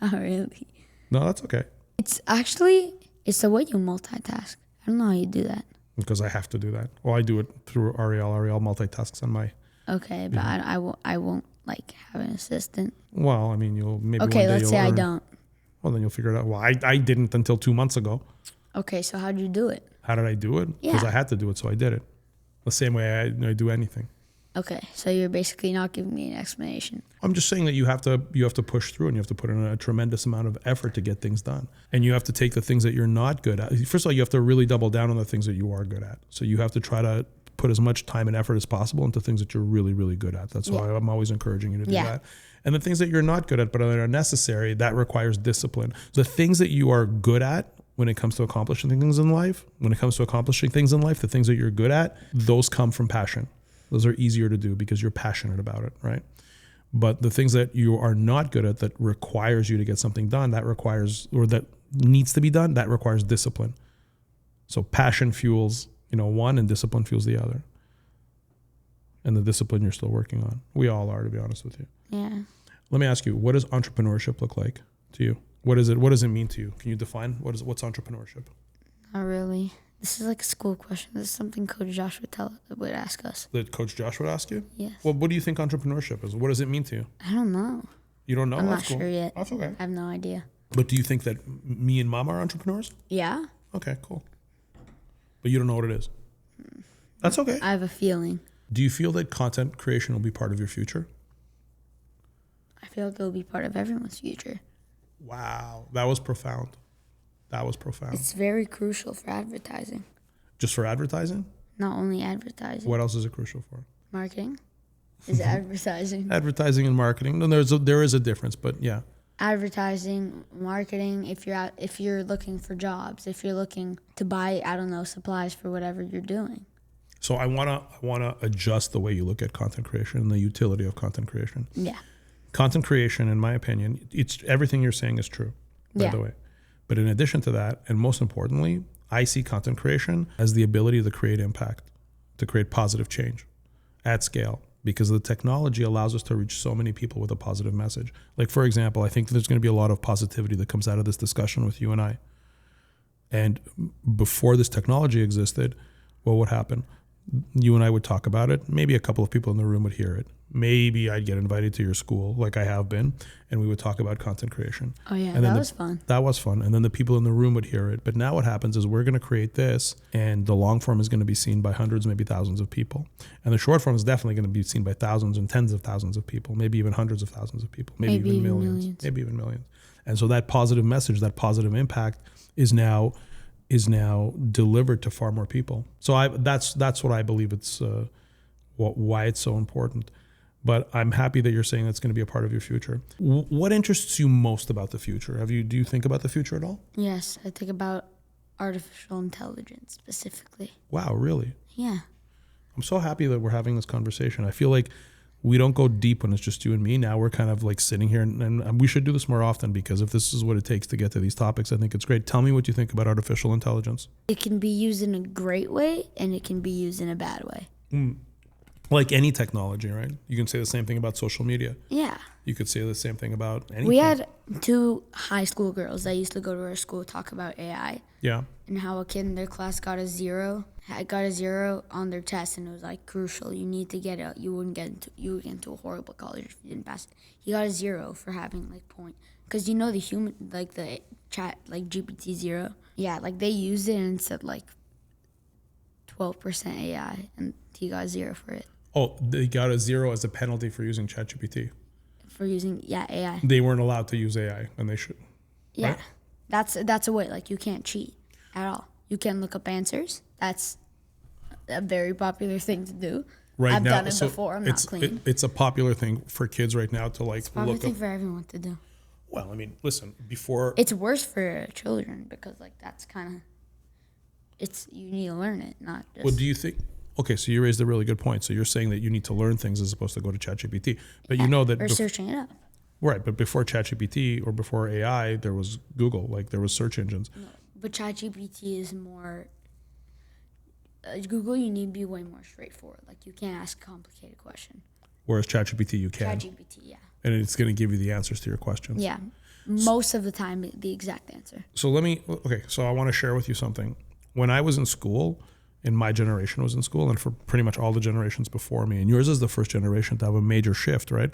Not really. No, that's okay. It's the way you multitask. I don't know how you do that. Because I have to do that. Well, I do it through Ariel. Ariel multitasks on my... Okay, but I won't like have an assistant. Well, I mean, you'll maybe Okay, one day let's say I learn. don't. Well, then you'll figure it out. Well, I didn't until 2 months ago. Okay, so how did you do it? How did I do it? Because I had to do it, so I did it. The same way I do anything. Okay, so you're basically not giving me an explanation. I'm just saying that you have to push through, and you have to put in a tremendous amount of effort to get things done. And you have to take the things that you're not good at. First of all, you have to really double down on the things that you are good at. So you have to try to put as much time and effort as possible into things that you're really, really good at. That's why I'm always encouraging you to do that. And the things that you're not good at but are necessary, that requires discipline. The things that you are good at when it comes to accomplishing things in life, the things that you're good at, those come from passion. Those are easier to do because you're passionate about it, right? But the things that you are not good at that requires you to get something done, that needs to be done, that requires discipline. So passion fuels, one, and discipline fuels the other. And the discipline you're still working on. We all are, to be honest with you. Yeah. Let me ask you, what does entrepreneurship look like to you? What does it mean to you? Can you define what's entrepreneurship? Not really. This is like a school question. This is something Coach Josh would ask us. That Coach Josh would ask you? Yes. Well, what do you think entrepreneurship is? What does it mean to you? I don't know. You don't know? I'm That's not sure yet. That's okay. I have no idea. But do you think that me and Mama are entrepreneurs? Yeah. Okay, cool. But you don't know what it is? That's okay. I have a feeling. Do you feel that content creation will be part of your future? I feel like it will be part of everyone's future. Wow. That was profound. It's very crucial for advertising. Just for advertising? Not only advertising. What else is it crucial for? Marketing is advertising. Advertising and marketing. And there is a difference, but yeah. Advertising, marketing, if you're looking for jobs, if you're looking to buy, supplies for whatever you're doing. So I wanna adjust the way you look at content creation and the utility of content creation. Yeah. Content creation, in my opinion, it's everything you're saying is true, by the way. But in addition to that, and most importantly, I see content creation as the ability to create impact, to create positive change at scale, because the technology allows us to reach so many people with a positive message. Like, for example, I think there's going to be a lot of positivity that comes out of this discussion with you and I. And before this technology existed, what would happen? You and I would talk about it. Maybe a couple of people in the room would hear it. Maybe I'd get invited to your school, like I have been, and we would talk about content creation. Oh, yeah, and that was fun. That was fun. And then the people in the room would hear it. But now what happens is we're going to create this, and the long form is going to be seen by hundreds, maybe thousands of people. And the short form is definitely going to be seen by thousands and tens of thousands of people, maybe even hundreds of thousands of people, maybe even millions. Maybe even millions. And so that positive message, that positive impact is now delivered to far more people. So that's what I believe it's why it's so important. But I'm happy that you're saying that's going to be a part of your future. What interests you most about the future? Do you think about the future at all? Yes, I think about artificial intelligence specifically. Wow, really? Yeah. I'm so happy that we're having this conversation. I feel like we don't go deep when it's just you and me. Now we're kind of like sitting here, and we should do this more often, because if this is what it takes to get to these topics, I think it's great. Tell me what you think about artificial intelligence. It can be used in a great way and it can be used in a bad way. Like any technology, right? You can say the same thing about social media. Yeah. You could say the same thing about anything. We had 2 high school girls that used to go to our school talk about AI. Yeah. And how a kid in their class got a 0 on their test, and it was like crucial. You need to get it. You would get into a horrible college if you didn't pass it. He got a 0 for having like point, because you know the human, like the chat, like GPT-0. Yeah, like they used it and it said like 12% AI, and he got a 0 for it. Oh, they got a 0 as a penalty for using ChatGPT. For using AI. They weren't allowed to use AI, and they should. Yeah, right? that's a way. Like you can't cheat at all. You can look up answers. That's a very popular thing to do. Right I've now, done it before. I'm not clean. It's a popular thing for kids right now to like It's a popular look thing up. for everyone to do. Well, I mean, listen, before. It's worse for children because like that's kind of. You need to learn it, not just. What do you think? Okay, so you raised a really good point. So you're saying that you need to learn things as opposed to go to ChatGPT, but you know that or searching it up. Right, but before ChatGPT or before AI, there was Google, like there was search engines. No, but ChatGPT is more. Google, you need to be way more straightforward. Like you can't ask a complicated question. Whereas ChatGPT, you can. ChatGPT, yeah. And it's going to give you the answers to your questions. Yeah, most of the time, the exact answer. So so I want to share with you something. When I was in school, and my generation was in school, and for pretty much all the generations before me, and yours is the first generation to have a major shift, right?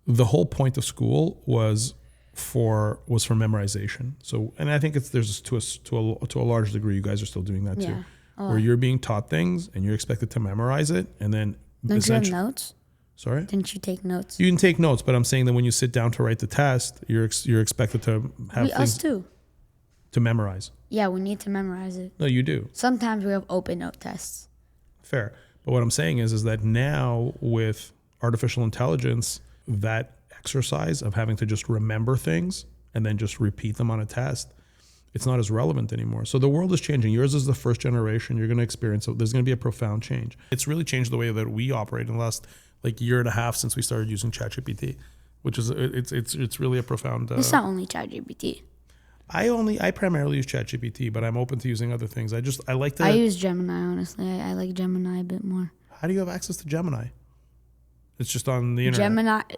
The whole point of school was for memorization. So, and I think there's to a large degree, you guys are still doing that too, where you're being taught things and you're expected to memorize it, and then Don't you have notes? Sorry? Didn't you take notes? You can take notes, but I'm saying that when you sit down to write the test, you're expected to have things Us too. to memorize. Yeah, we need to memorize it. No, you do. Sometimes we have open note tests. Fair. But what I'm saying is that now with artificial intelligence, that exercise of having to just remember things and then just repeat them on a test, it's not as relevant anymore. So the world is changing. Yours is the first generation. You're going to experience it. There's going to be a profound change. It's really changed the way that we operate in the last like year and a half since we started using ChatGPT, which is it's really a profound. It's not only ChatGPT. I primarily use ChatGPT, but I'm open to using other things. I like to. I use Gemini, honestly. I like Gemini a bit more. How do you have access to Gemini? It's just on the internet.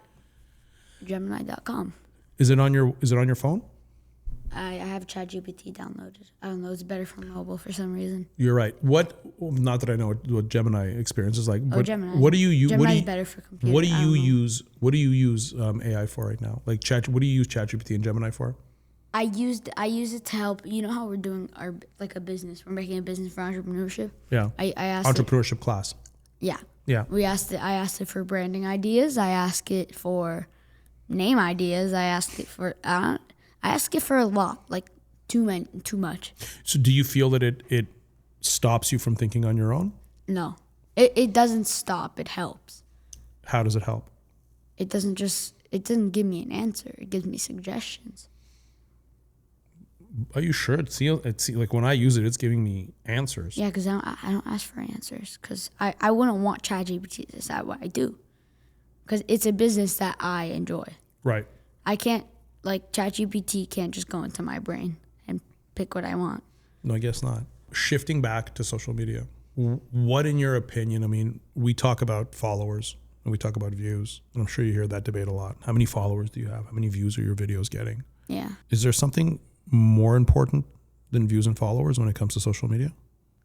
Gemini.com. Is it on your phone? I have ChatGPT downloaded. I don't know. It's better for mobile for some reason. You're right. Not that I know what Gemini experience is like. Gemini. What do you use? Gemini's better for computer. What do you use? What do you use AI for right now? Like what do you use ChatGPT and Gemini for? I use it to help. You know how we're doing a business. We're making a business for entrepreneurship. Yeah. I asked entrepreneurship class. Yeah. Yeah. I asked it for branding ideas. I asked it for name ideas. I asked it for a lot, like too much. So do you feel that it stops you from thinking on your own? No, it doesn't stop. It helps. How does it help? It doesn't give me an answer. It gives me suggestions. Are you sure? It's like when I use it, it's giving me answers. Yeah, because I don't ask for answers because I wouldn't want ChatGPT to decide what I do because it's a business that I enjoy. Right. I can't, like ChatGPT can't just go into my brain and pick what I want. No, I guess not. Shifting back to social media, what in your opinion, I mean, we talk about followers and we talk about views, and I'm sure you hear that debate a lot. How many followers do you have? How many views are your videos getting? Yeah. Is there something more important than views and followers when it comes to social media?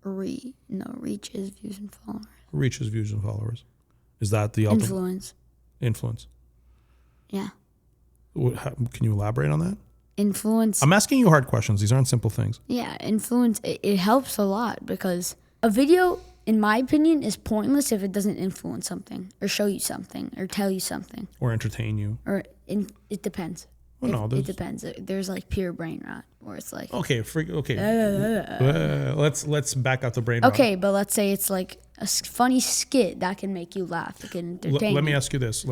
Reach is views and followers. Reach is views and followers. Is that the influence? Influence. Yeah. Can you elaborate on that? Influence. I'm asking you hard questions. These aren't simple things. Yeah, influence. It helps a lot because a video, in my opinion, is pointless if it doesn't influence something or show you something or tell you something or entertain you. It depends. Well, it depends. There's like pure brain rot, where it's like okay. Let's back out the brain rot. Okay, but let's say it's like a funny skit that can make you laugh. It can entertain. Let me ask you this.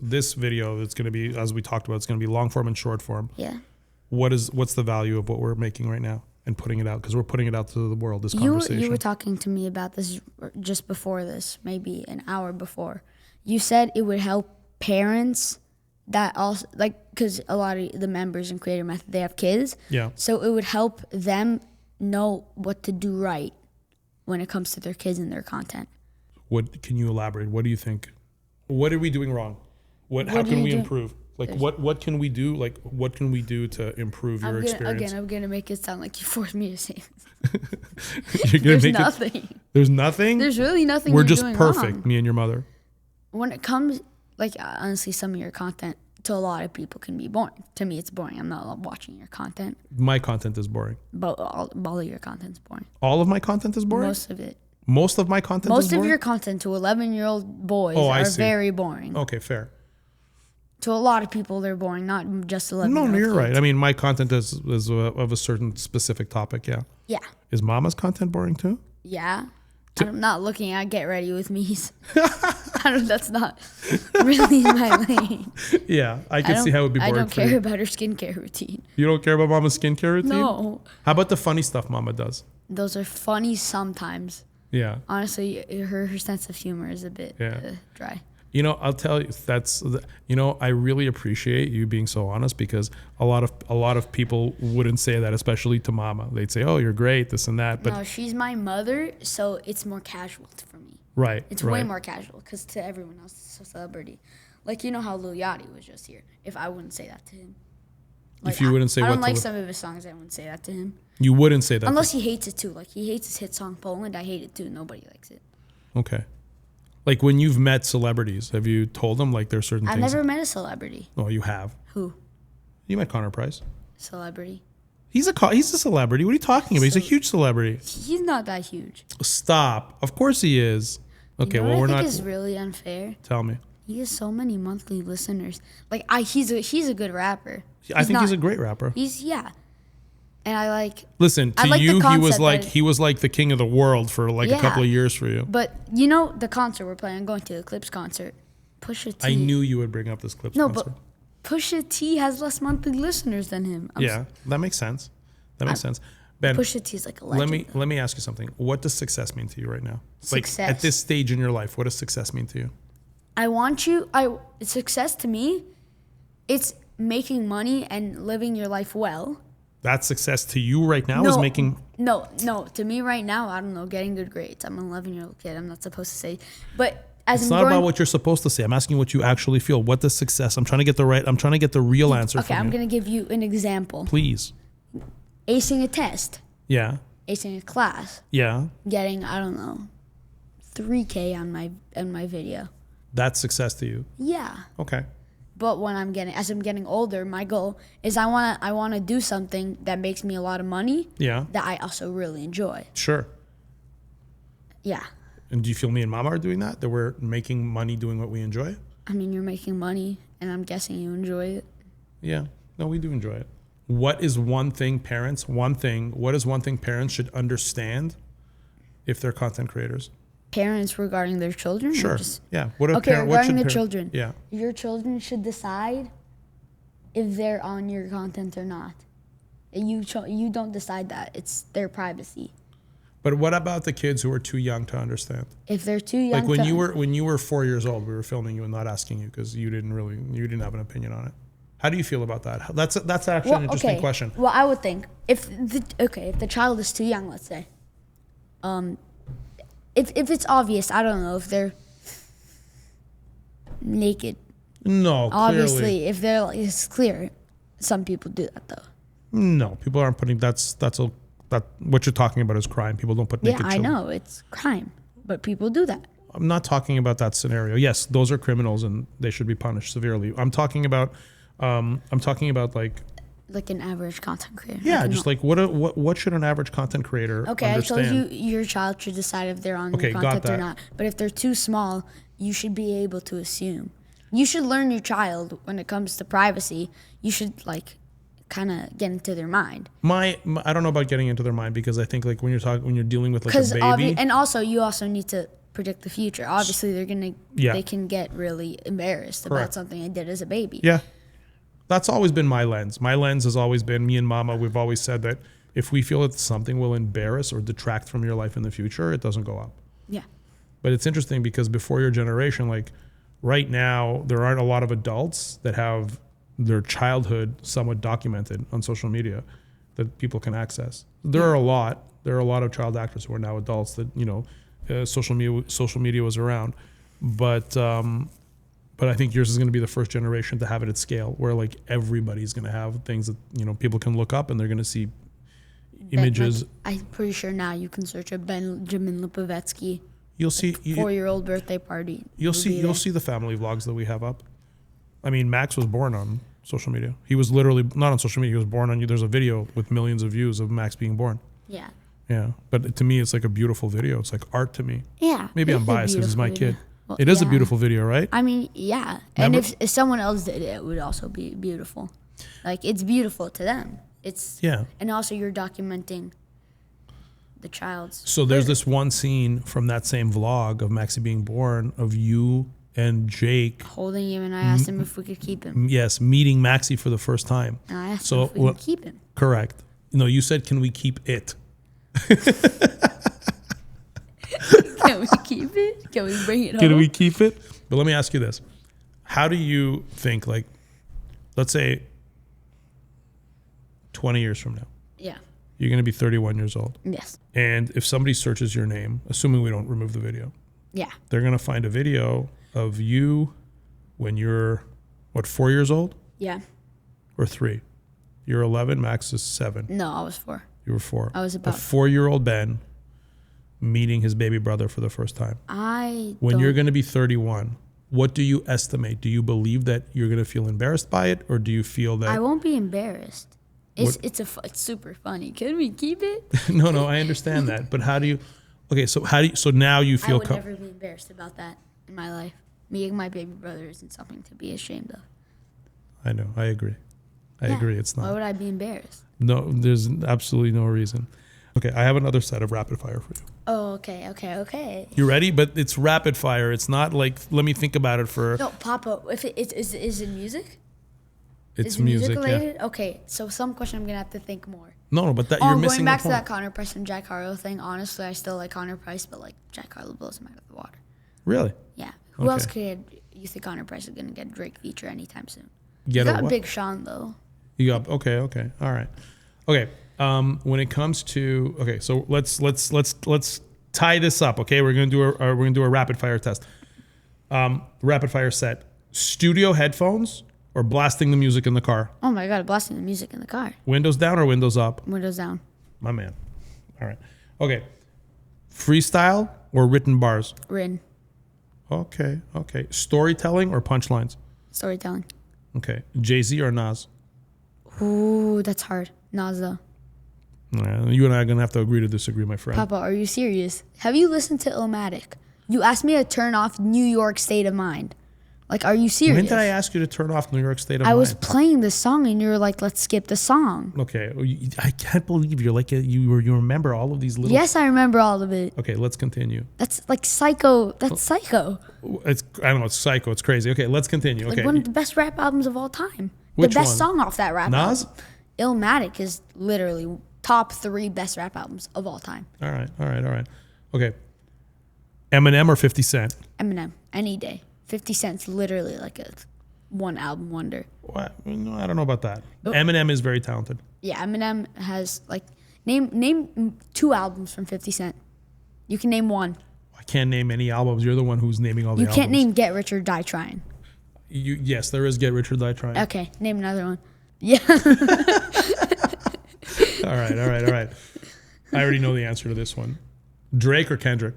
This video that's going to be, as we talked about, it's going to be long form and short form. Yeah. What's the value of what we're making right now? and putting it out, because we're putting it out to the world, this You conversation. were talking to me about this just before this, maybe an hour before. You said it would help parents that also, like, because a lot of the members in Creator Method, they have kids. Yeah. So it would help them know what to do right when it comes to their kids and their content. What can you elaborate? What do you think? What are we doing wrong? How What can are we you improve? Like, what can we do? Like, what can we do to improve your experience? I'm gonna make it sound like you forced me to say this. You're gonna There's make nothing. There's nothing. There's really nothing. We're you're just doing perfect, wrong. me and your mother. When it comes, like, honestly, some of your content to a lot of people can be boring. To me, it's boring. I'm not watching your content. My content is boring. But all of your content's boring. All of my content is boring? Most of it. Most of my content is Most boring? of your content to 11-year-old boys I are see. very boring. Okay, fair. To a lot of people, they're boring, not just 11-year-old No, you're kids. right. I mean, my content is of a certain specific topic, yeah. Yeah. Is Mama's content boring too? Yeah. I'm not looking at Get Ready With Me's. That's not really my lane. Yeah, I can see how it would be boring I don't for care you. about her skincare routine. You don't care about Mama's skincare routine? No. How about the funny stuff Mama does? Those are funny sometimes. Yeah. Honestly, her sense of humor is a bit dry. You know, I'll tell you, I really appreciate you being so honest, because a lot of people wouldn't say that, especially to Mama. They'd say, "Oh, you're great, this and that." But No, she's my mother, so it's more casual for me. right, It's way more casual, because to everyone else, it's a celebrity. Like, you know how Lil Yachty was just here. If I wouldn't say that to him. If you wouldn't say I what don't to like Lil- some of his songs, I wouldn't say that to him. You wouldn't say that. Unless he hates it too. Like, he hates his hit song Poland. I hate it too. Nobody likes it. Okay. Like, when you've met celebrities, have you told them, like, there's certain I've things? never met a celebrity. Oh, you have. Who? You met Connor Price. Celebrity. He's a celebrity. What are you talking about? He's a huge celebrity. He's not that huge. Stop. Of course he is. Okay, You know well, what we're I think not. is really unfair? Tell me. He has so many monthly listeners. Like, he's a good rapper. I think he's a great rapper. Yeah. And I like. Listen, I to like the you, concept he was like the king of the world for like a couple of years for you. But you know the concert we're playing. I'm going to the Clips concert. Pusha T. I knew you would bring up this Clips No, concert. but Pusha T has less monthly listeners than him. Yeah, that makes sense. That makes sense. Ben, Pusha T is like a legend. let me ask you something. What does success mean to you right now? Success. Like, at this stage in your life, what does success mean to you? Success to me, it's making money and living your life well. That's success to you right now, is making. No. To me right now, I don't know, getting good grades. I'm an 11-year-old kid. I'm not supposed to say, but as It's I'm not growing, about what you're supposed to say. I'm asking what you actually feel. What does success? I'm trying to get the real answer Okay, from I'm you. gonna give you an example. Please. Acing a test, Yeah. acing a class, Yeah. getting 3K on my video. That's success to you. Yeah. Okay. But as I'm getting older, my goal is I wanna do something that makes me a lot of money. Yeah. That I also really enjoy. Sure. Yeah. And do you feel me and Mama are doing that? That we're making money doing what we enjoy? I mean, you're making money, and I'm guessing you enjoy it. Yeah. No, we do enjoy it. What is one thing parents should understand if they're content creators? Parents regarding their children? or Sure. just- Yeah. regarding the children. Yeah. Your children should decide if they're on your content or not. You don't decide that. It's their privacy. But what about the kids who are too young to understand? If they're too young, Like when you were 4 years old, we were filming you and not asking you because you didn't have an opinion on it. How do you feel about that? That's actually an interesting question. Well, I would think if the child is too young, let's say, if it's obvious, I don't know if they're naked. No, Obviously, clearly. if it's clear, some people do that though. No, people aren't putting what you're talking about is crime. People don't put naked Yeah, I children. know it's crime, but people do that. I'm not talking about that scenario. Yes, those are criminals and they should be punished severely. I'm talking about Like an average content creator. yeah, just like what should an average content creator Okay, understand? I told you your child should decide if they're on Okay, your got content or that. not. But if they're too small, you should be able to assume. You should learn your child when it comes to privacy. You should like kind of get into their mind. I don't know about getting into their mind because I think like when you're dealing with like a baby. And also you also need to predict the future. Obviously, they can get really embarrassed Correct. about something I did as a baby. Yeah. That's always been my lens. My lens has always been me and Mama. We've always said that if we feel that something will embarrass or detract from your life in the future, it doesn't go up. Yeah. But it's interesting because before your generation, like right now, there aren't a lot of adults that have their childhood somewhat documented on social media that people can access. There are a lot. There are a lot of child actors who are now adults that, you know, social media was around. But I think yours is going to be the first generation to have it at scale, where like everybody's going to have things that, you know, people can look up and they're going to see images. Like, I'm pretty sure now you can search a Benjamin Lipovetsky. You'll see 4-year-old birthday party. You'll see the family vlogs that we have up. I mean, Max was born on social media. He was literally not on social media. He was born on. There's a video with millions of views of Max being born. Yeah. Yeah, but to me, it's like a beautiful video. It's like art to me. Yeah. Maybe I'm biased because it's my video. kid. Well, it is a beautiful video, right? I mean, yeah. Remember? And if someone else did it, it would also be beautiful. Like, it's beautiful to them. It's And also you're documenting the child's. So there's this one scene from that same vlog of Maxie being born of you and Jake holding him, and I asked him if we could keep him. Yes, meeting Maxie for the first time. And I asked him if we could keep him. Correct. No, you said, can we keep it? Can we keep it? Can we bring it home? Can we keep it? But let me ask you this. How do you think, like, let's say 20 years from now, Yeah. you're going to be 31 years old. Yes. And if somebody searches your name, assuming we don't remove the video, Yeah. they're going to find a video of you when you're, 4 years old? Yeah. Or 3? You're 11, Max is 7. No, I was 4. You were 4. I was about a 4-year-old Ben meeting his baby brother for the first time. When you're going to be 31, what do you estimate? Do you believe that you're going to feel embarrassed by it, or do you feel that I won't be embarrassed? It's super funny. Can we keep it? No, I understand that, but how do you? Okay, so now you feel I would never be embarrassed about that in my life. Meeting my baby brother isn't something to be ashamed of. I know. I agree. I agree. It's not. Why would I be embarrassed? No, there's absolutely no reason. Okay, I have another set of rapid fire for you. Oh, okay. You ready? But it's rapid fire. It's not like, let me think about it for. No, Papa. If is it music? It's is it music related? yeah. Okay, so some question I'm gonna have to think more. No, but that you're missing going back the to point. that Connor Price and Jack Harlow thing. Honestly, I still like Connor Price, but like Jack Harlow blows him out of the water. Really? Yeah. Who else could you think Connor Price is gonna get a Drake feature anytime soon? Get you got Big Sean though. You got okay, all right, okay. When it comes to so let's tie this up. Okay, we're gonna do a rapid fire test. Rapid fire set: studio headphones or blasting the music in the car. Oh my God, blasting the music in the car. Windows down or windows up? Windows down. My man. All right. Okay. Freestyle or written bars? Written. Okay. Storytelling or punchlines? Storytelling. Okay. Jay-Z or Nas? Ooh, that's hard. Nas though. You and I are going to have to agree to disagree, my friend. Papa, are you serious? Have you listened to Illmatic? You asked me to turn off New York State of Mind. Like, are you serious? When did I ask you to turn off New York State of Mind? I was playing the song and you were like, let's skip the song. Okay. I can't believe you're like, you remember all of these little... Yes, I remember all of it. Okay, let's continue. That's like psycho. That's psycho. I don't know, it's psycho. It's crazy. Okay, let's continue. Okay. Like one of the best rap albums of all time. Which the best one? song off that rap Nas? album. Illmatic is literally top 3 best rap albums of all time. All right. Okay. Eminem or 50 Cent? Eminem, any day. 50 Cent's literally like a one album wonder. What? No, I don't know about that. Eminem is very talented. Yeah, Eminem has like name 2 albums from 50 Cent. You can name 1. I can't name any albums. You're the one who's naming all the albums. You can't name Get Rich or Die Trying. Yes, there is Get Rich or Die Trying. Okay, name another one. Yeah. All right. I already know the answer to this one. Drake or Kendrick?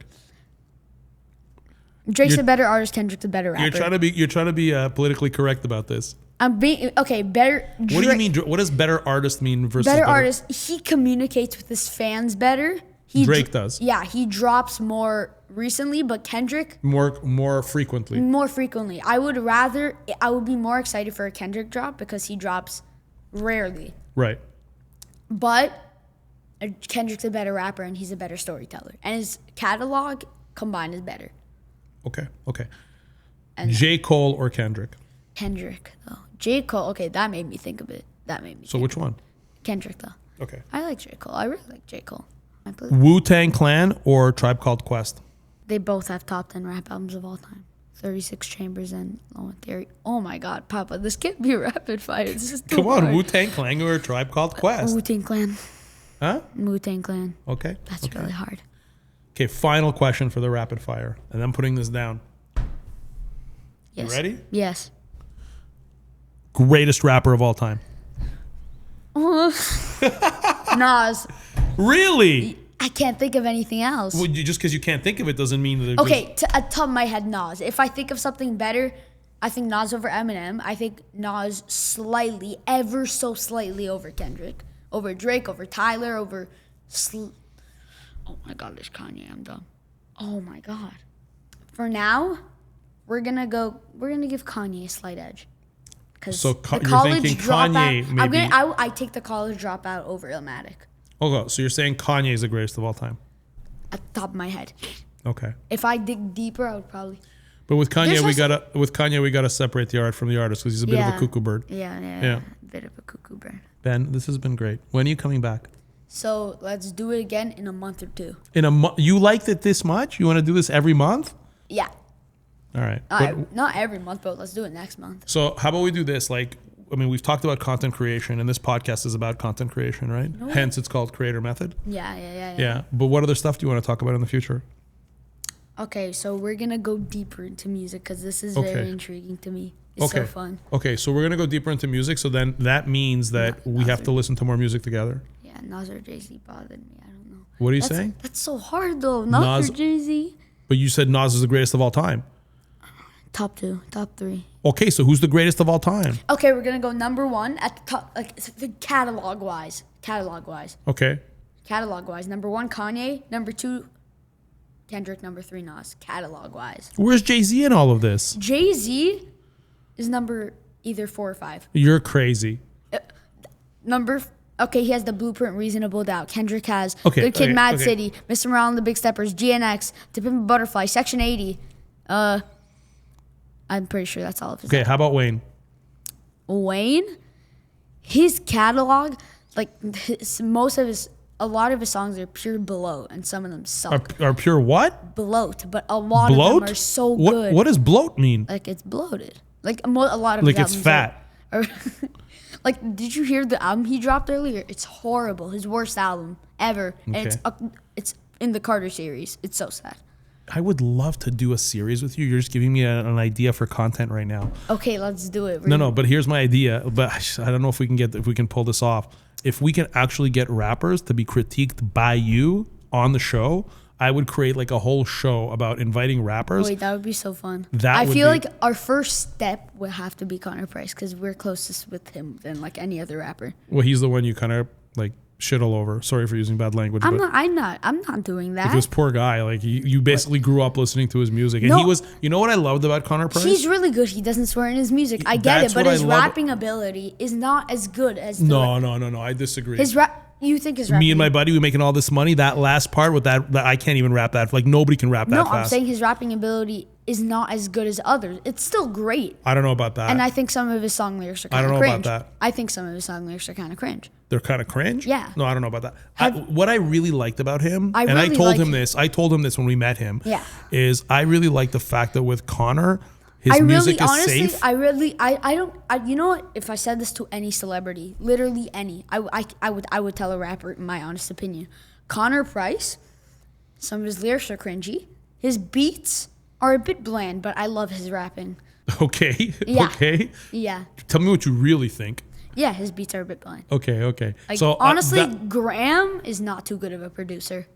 Drake's a better artist. Kendrick's a better rapper. You're trying to be politically correct about this. I'm being okay. Better. What do you mean? What does better artist mean versus better artist? He communicates with his fans better. Drake does. Yeah, he drops more recently, but Kendrick more frequently. More frequently. I would be more excited for a Kendrick drop because he drops rarely. Right. But Kendrick's a better rapper and he's a better storyteller, and his catalog combined is better. Okay. And J. Cole or Kendrick? Kendrick though. J. Cole. Okay, that made me think of it. So which one? Kendrick though. Okay. I like J. Cole. I really like J. Cole. Wu-Tang Clan or Tribe Called Quest? They both have top 10 rap albums of all time. 36 Chambers and Low End Theory. Oh my God, Papa, this can't be rapid fire. This is too Come on, hard. Wu-Tang Clan or Tribe Called Quest? Wu-Tang Clan. Huh? Wu-Tang Clan. Okay. That's okay. really hard. Okay, final question for the rapid fire. And I'm putting this down. Yes. You ready? Yes. Greatest rapper of all time. Nas. Really? I can't think of anything else. Well, just because you can't think of it doesn't mean that. Okay, at top of my head, Nas. If I think of something better, I think Nas over Eminem. I think Nas slightly, ever so slightly over Kendrick, over Drake, over Tyler, over. Oh my God, this Kanye, I'm dumb. Oh my God. For now, we're gonna give Kanye a slight edge. So you're thinking Kanye maybe. I take the college dropout over Illmatic. Okay, so you're saying Kanye is the greatest of all time. At the top of my head. Okay. If I dig deeper, I would probably. But with Kanye, we gotta separate the art from the artist because he's a bit of a cuckoo bird. Yeah. A bit of a cuckoo bird. Ben, this has been great. When are you coming back? So let's do it again in a month or two. In a month? You liked it this much? You want to do this every month? Yeah. All right. Not every month, but let's do it next month. So how about we do this? We've talked about content creation, and this podcast is about content creation, right? No. Hence, it's called Creator Method. Yeah. But what other stuff do you want to talk about in the future? Okay, so we're going to go deeper into music because this is very intriguing to me. It's so fun. Okay, so we're going to go deeper into music. So then that means that we have to listen to more music together. Yeah, Nas or Jay-Z bothered me. I don't know. What are you saying? That's so hard, though. Nas or Jay-Z. But you said Nas is the greatest of all time. Top 2, top 3. Okay, so who's the greatest of all time? Okay, we're going to go number 1 at the top, catalog-wise. Okay. Catalog-wise. Number 1, Kanye. Number 2, Kendrick. Number 3, Nas. Catalog-wise. Where's Jay-Z in all of this? Jay-Z is number either 4 or 5. You're crazy. Okay, he has The Blueprint, Reasonable Doubt. Kendrick has Good Kid, Mad City, Mr. Morale and the Big Steppers, GNX, To Pimp a Butterfly, Section 80. I'm pretty sure that's all of his. Okay, how about Wayne? Wayne, his catalog, a lot of his songs are pure bloat, and some of them suck. Are pure what? Bloat, but a lot of them are so good. What does bloat mean? Like it's bloated. Like a lot of like it's fat. Like, did you hear the album he dropped earlier? It's horrible. His worst album ever, and it's in the Carter series. It's so sad. I would love to do a series with you. You're just giving me an idea for content right now. Okay, let's do it. No, but here's my idea. But I don't know if we can pull this off. If we can actually get rappers to be critiqued by you on the show, I would create like a whole show about inviting rappers. Wait, that would be so fun. I feel like our first step would have to be Connor Price because we're closest with him than like any other rapper. Well, he's the one you kind of like shit all over. Sorry for using bad language. I'm not doing that. This poor guy, like you basically grew up listening to his music, and he was. You know what I loved about Connor Price? He's really good. He doesn't swear in his music. I get it, but his rapping ability is not as good as. No. I disagree. You think his rapping? Me and my buddy, we making all this money. That last part with that I can't even rap that. Like nobody can rap that fast. No, I'm saying his rapping ability is not as good as others. It's still great. I don't know about that. And I think some of his song lyrics are kind of cringe. I don't know about that. I think some of his song lyrics are kind of cringe. They're kind of cringe? Yeah. No, I don't know about that. What I really liked about him, I told him this when we met him, is I really like the fact that with Connor, his music is safe. You know what? If I said this to any celebrity, literally any, I would tell a rapper, in my honest opinion. Connor Price, some of his lyrics are cringy. His beats are a bit bland, but I love his rapping. Okay. Yeah. Okay. Yeah. Tell me what you really think. Yeah, his beats are a bit bland. Okay. Like, so honestly, Graham is not too good of a producer.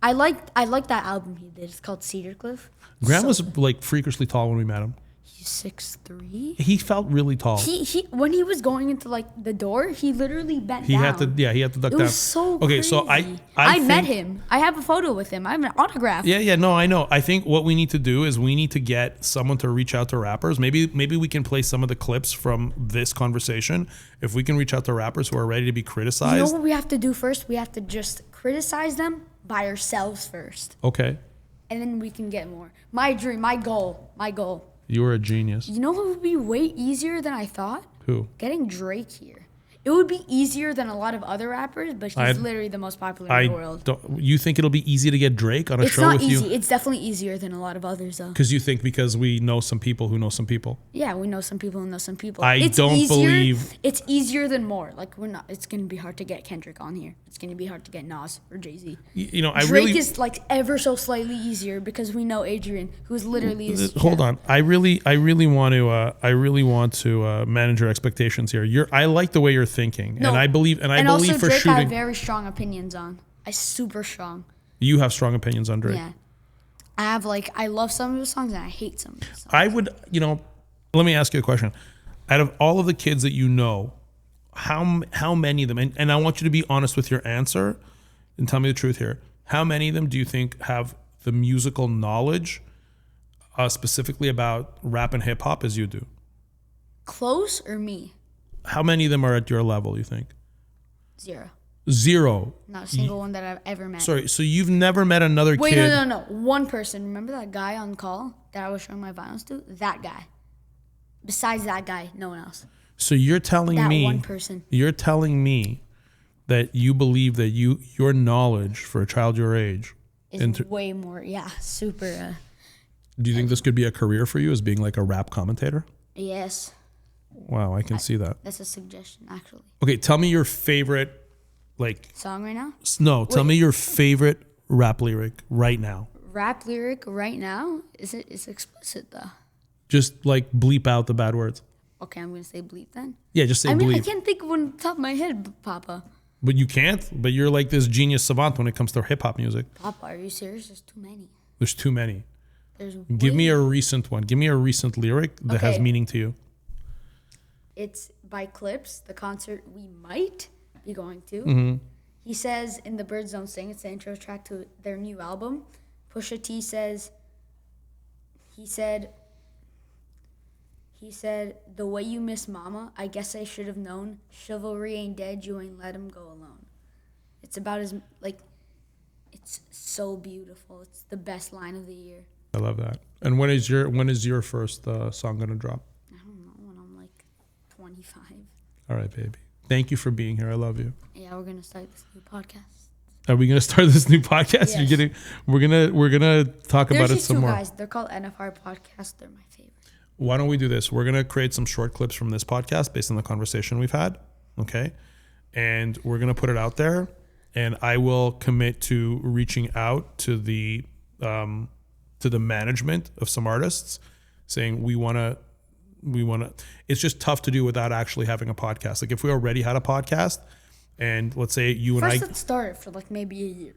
I like that album he did. It's called Cedar Cliff. Graham was like freakishly tall when we met him. He's 6'3". He felt really tall. He when he was going into like the door, he literally bent down. He had to duck down. It was so okay, crazy. so I met him. I have a photo with him. I have an autograph. Yeah, no, I know. I think what we need to do is we need to get someone to reach out to rappers. Maybe we can play some of the clips from this conversation. If we can reach out to rappers who are ready to be criticized. You know what we have to do first? We have to just criticize them by ourselves first. Okay. And then we can get more. My dream, my goal. You were a genius. You know what would be way easier than I thought? Who? Getting Drake here. It would be easier than a lot of other rappers, but he's literally the most popular in the world. You think it'll be easy to get Drake on a show with you? It's not easy. It's definitely easier than a lot of others, though. Because we know some people who know some people. Yeah, we know some people who know some people. It's easier than more. Like it's gonna be hard to get Kendrick on here. It's gonna be hard to get Nas or Jay-Z. Drake is like ever so slightly easier because we know Adrian, who's literally his Hold on. I really want to manage your expectations here. I like the way you're thinking, and I believe for also Drake shooting. I have very strong opinions on. Super strong. You have strong opinions on Drake. Yeah, I love some of his songs and I hate some of his songs. I would, let me ask you a question. Out of all of the kids that you know, how many of them, and I want you to be honest with your answer and tell me the truth here. How many of them do you think have the musical knowledge, specifically about rap and hip hop, as you do? Close or me? How many of them are at your level, you think? Zero. Not a single one that I've ever met. Sorry, so you've never met another kid? Wait, no. One person. Remember that guy on call that I was showing my vinyls to? That guy. Besides that guy, no one else. So you're telling me that one person. You're telling me that you believe that your knowledge for a child your age is way more, super. Do you think this could be a career for you as being like a rap commentator? Yes. Wow, I can see that. That's a suggestion, actually. Okay, tell me your favorite, song right now? No, tell me your favorite rap lyric right now. Rap lyric right now? It's explicit, though. Just bleep out the bad words. Okay, I'm going to say bleep then. Yeah, just say bleep. I can't think of one on the top of my head, Papa. But you can't? But you're like this genius savant when it comes to hip-hop music. Papa, are you serious? There's too many. There's too many. Give me a recent one. Give me a recent lyric that has meaning to you. It's by Clips, the concert we might be going to. Mm-hmm. He says in the Birds Don't Sing, it's the intro track to their new album. Pusha T says, he said, the way you miss mama, I guess I should have known. Chivalry ain't dead, you ain't let him go alone. It's about his, it's so beautiful. It's the best line of the year. I love that. And when is your first song gonna drop? I don't know, when I'm 25. All right, baby. Thank you for being here. I love you. Yeah, we're gonna start this new podcast. Are we gonna start this new podcast? Yes. We're gonna talk about it some more. There's 2 guys. They're called NFR Podcast. They're my favorite. Why don't we do this? We're gonna create some short clips from this podcast based on the conversation we've had. Okay, and we're gonna put it out there. And I will commit to reaching out to the management of some artists, saying we want to. It's just tough to do without actually having a podcast. Like if we already had a podcast, and let's say you and I. First, let's start it for maybe a year.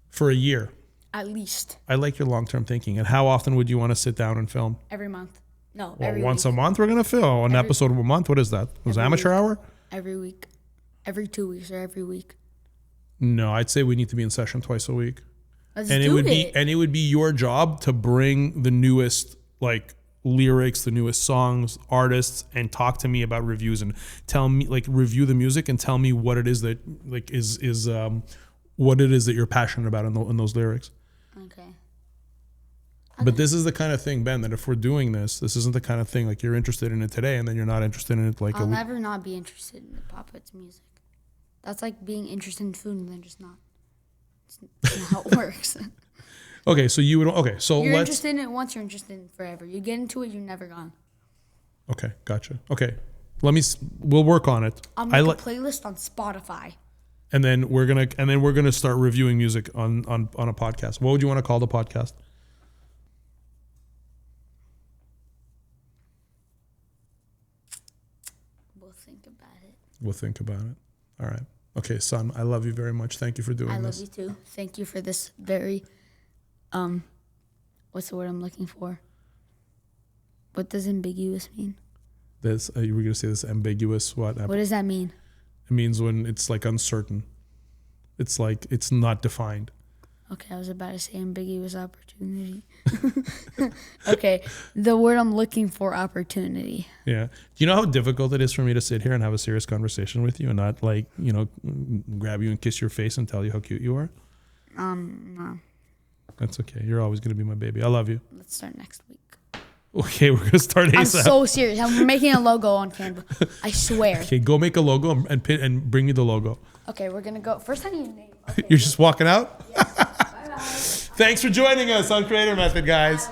For a year. At least. I like your long-term thinking. And how often would you want to sit down and film? Every month. No, well, every once week. a month we're gonna film an episode of a month. What is that? Was amateur week. Hour? Every week, every 2 weeks or every week. No, I'd say we need to be in session twice a week. Let's and do it would be your job to bring the newest lyrics, the newest songs, artists, and talk to me about reviews and tell me review the music and tell me what it is that is what it is that you're passionate about in those lyrics. Okay. But this is the kind of thing, Ben, that if we're doing this isn't the kind of thing you're interested in it today and then you're not interested in it I'll never not be interested in the Poppett's music. That's like being interested in food and then just not. It's not how it works. Okay, so you would. Okay, so you're interested in it once. You're interested in it forever. You get into it, you're never gone. Okay, gotcha. Okay, we'll work on it. I'll make a playlist on Spotify. And then we're gonna start reviewing music on a podcast. What would you want to call the podcast? We'll think about it. All right. Okay, son, I love you very much. Thank you for doing this. I love you too. Thank you for this very, what's the word I'm looking for? What does ambiguous mean? You were going to say this ambiguous what? What does that mean? It means when it's uncertain. It's it's not defined. Okay, I was about to say ambiguous opportunity. Okay, the word I'm looking for, opportunity. Yeah. Do you know how difficult it is for me to sit here and have a serious conversation with you and not grab you and kiss your face and tell you how cute you are? No. That's okay. You're always going to be my baby. I love you. Let's start next week. Okay, we're gonna start I'm ASAP. so serious. I'm making a logo on Canva. I swear. Okay, go make a logo and bring me the logo. Okay, we're gonna go. First, I need a name. Okay. You're just walking out? Yes. Bye-bye. Thanks for joining us on Creator Method, guys.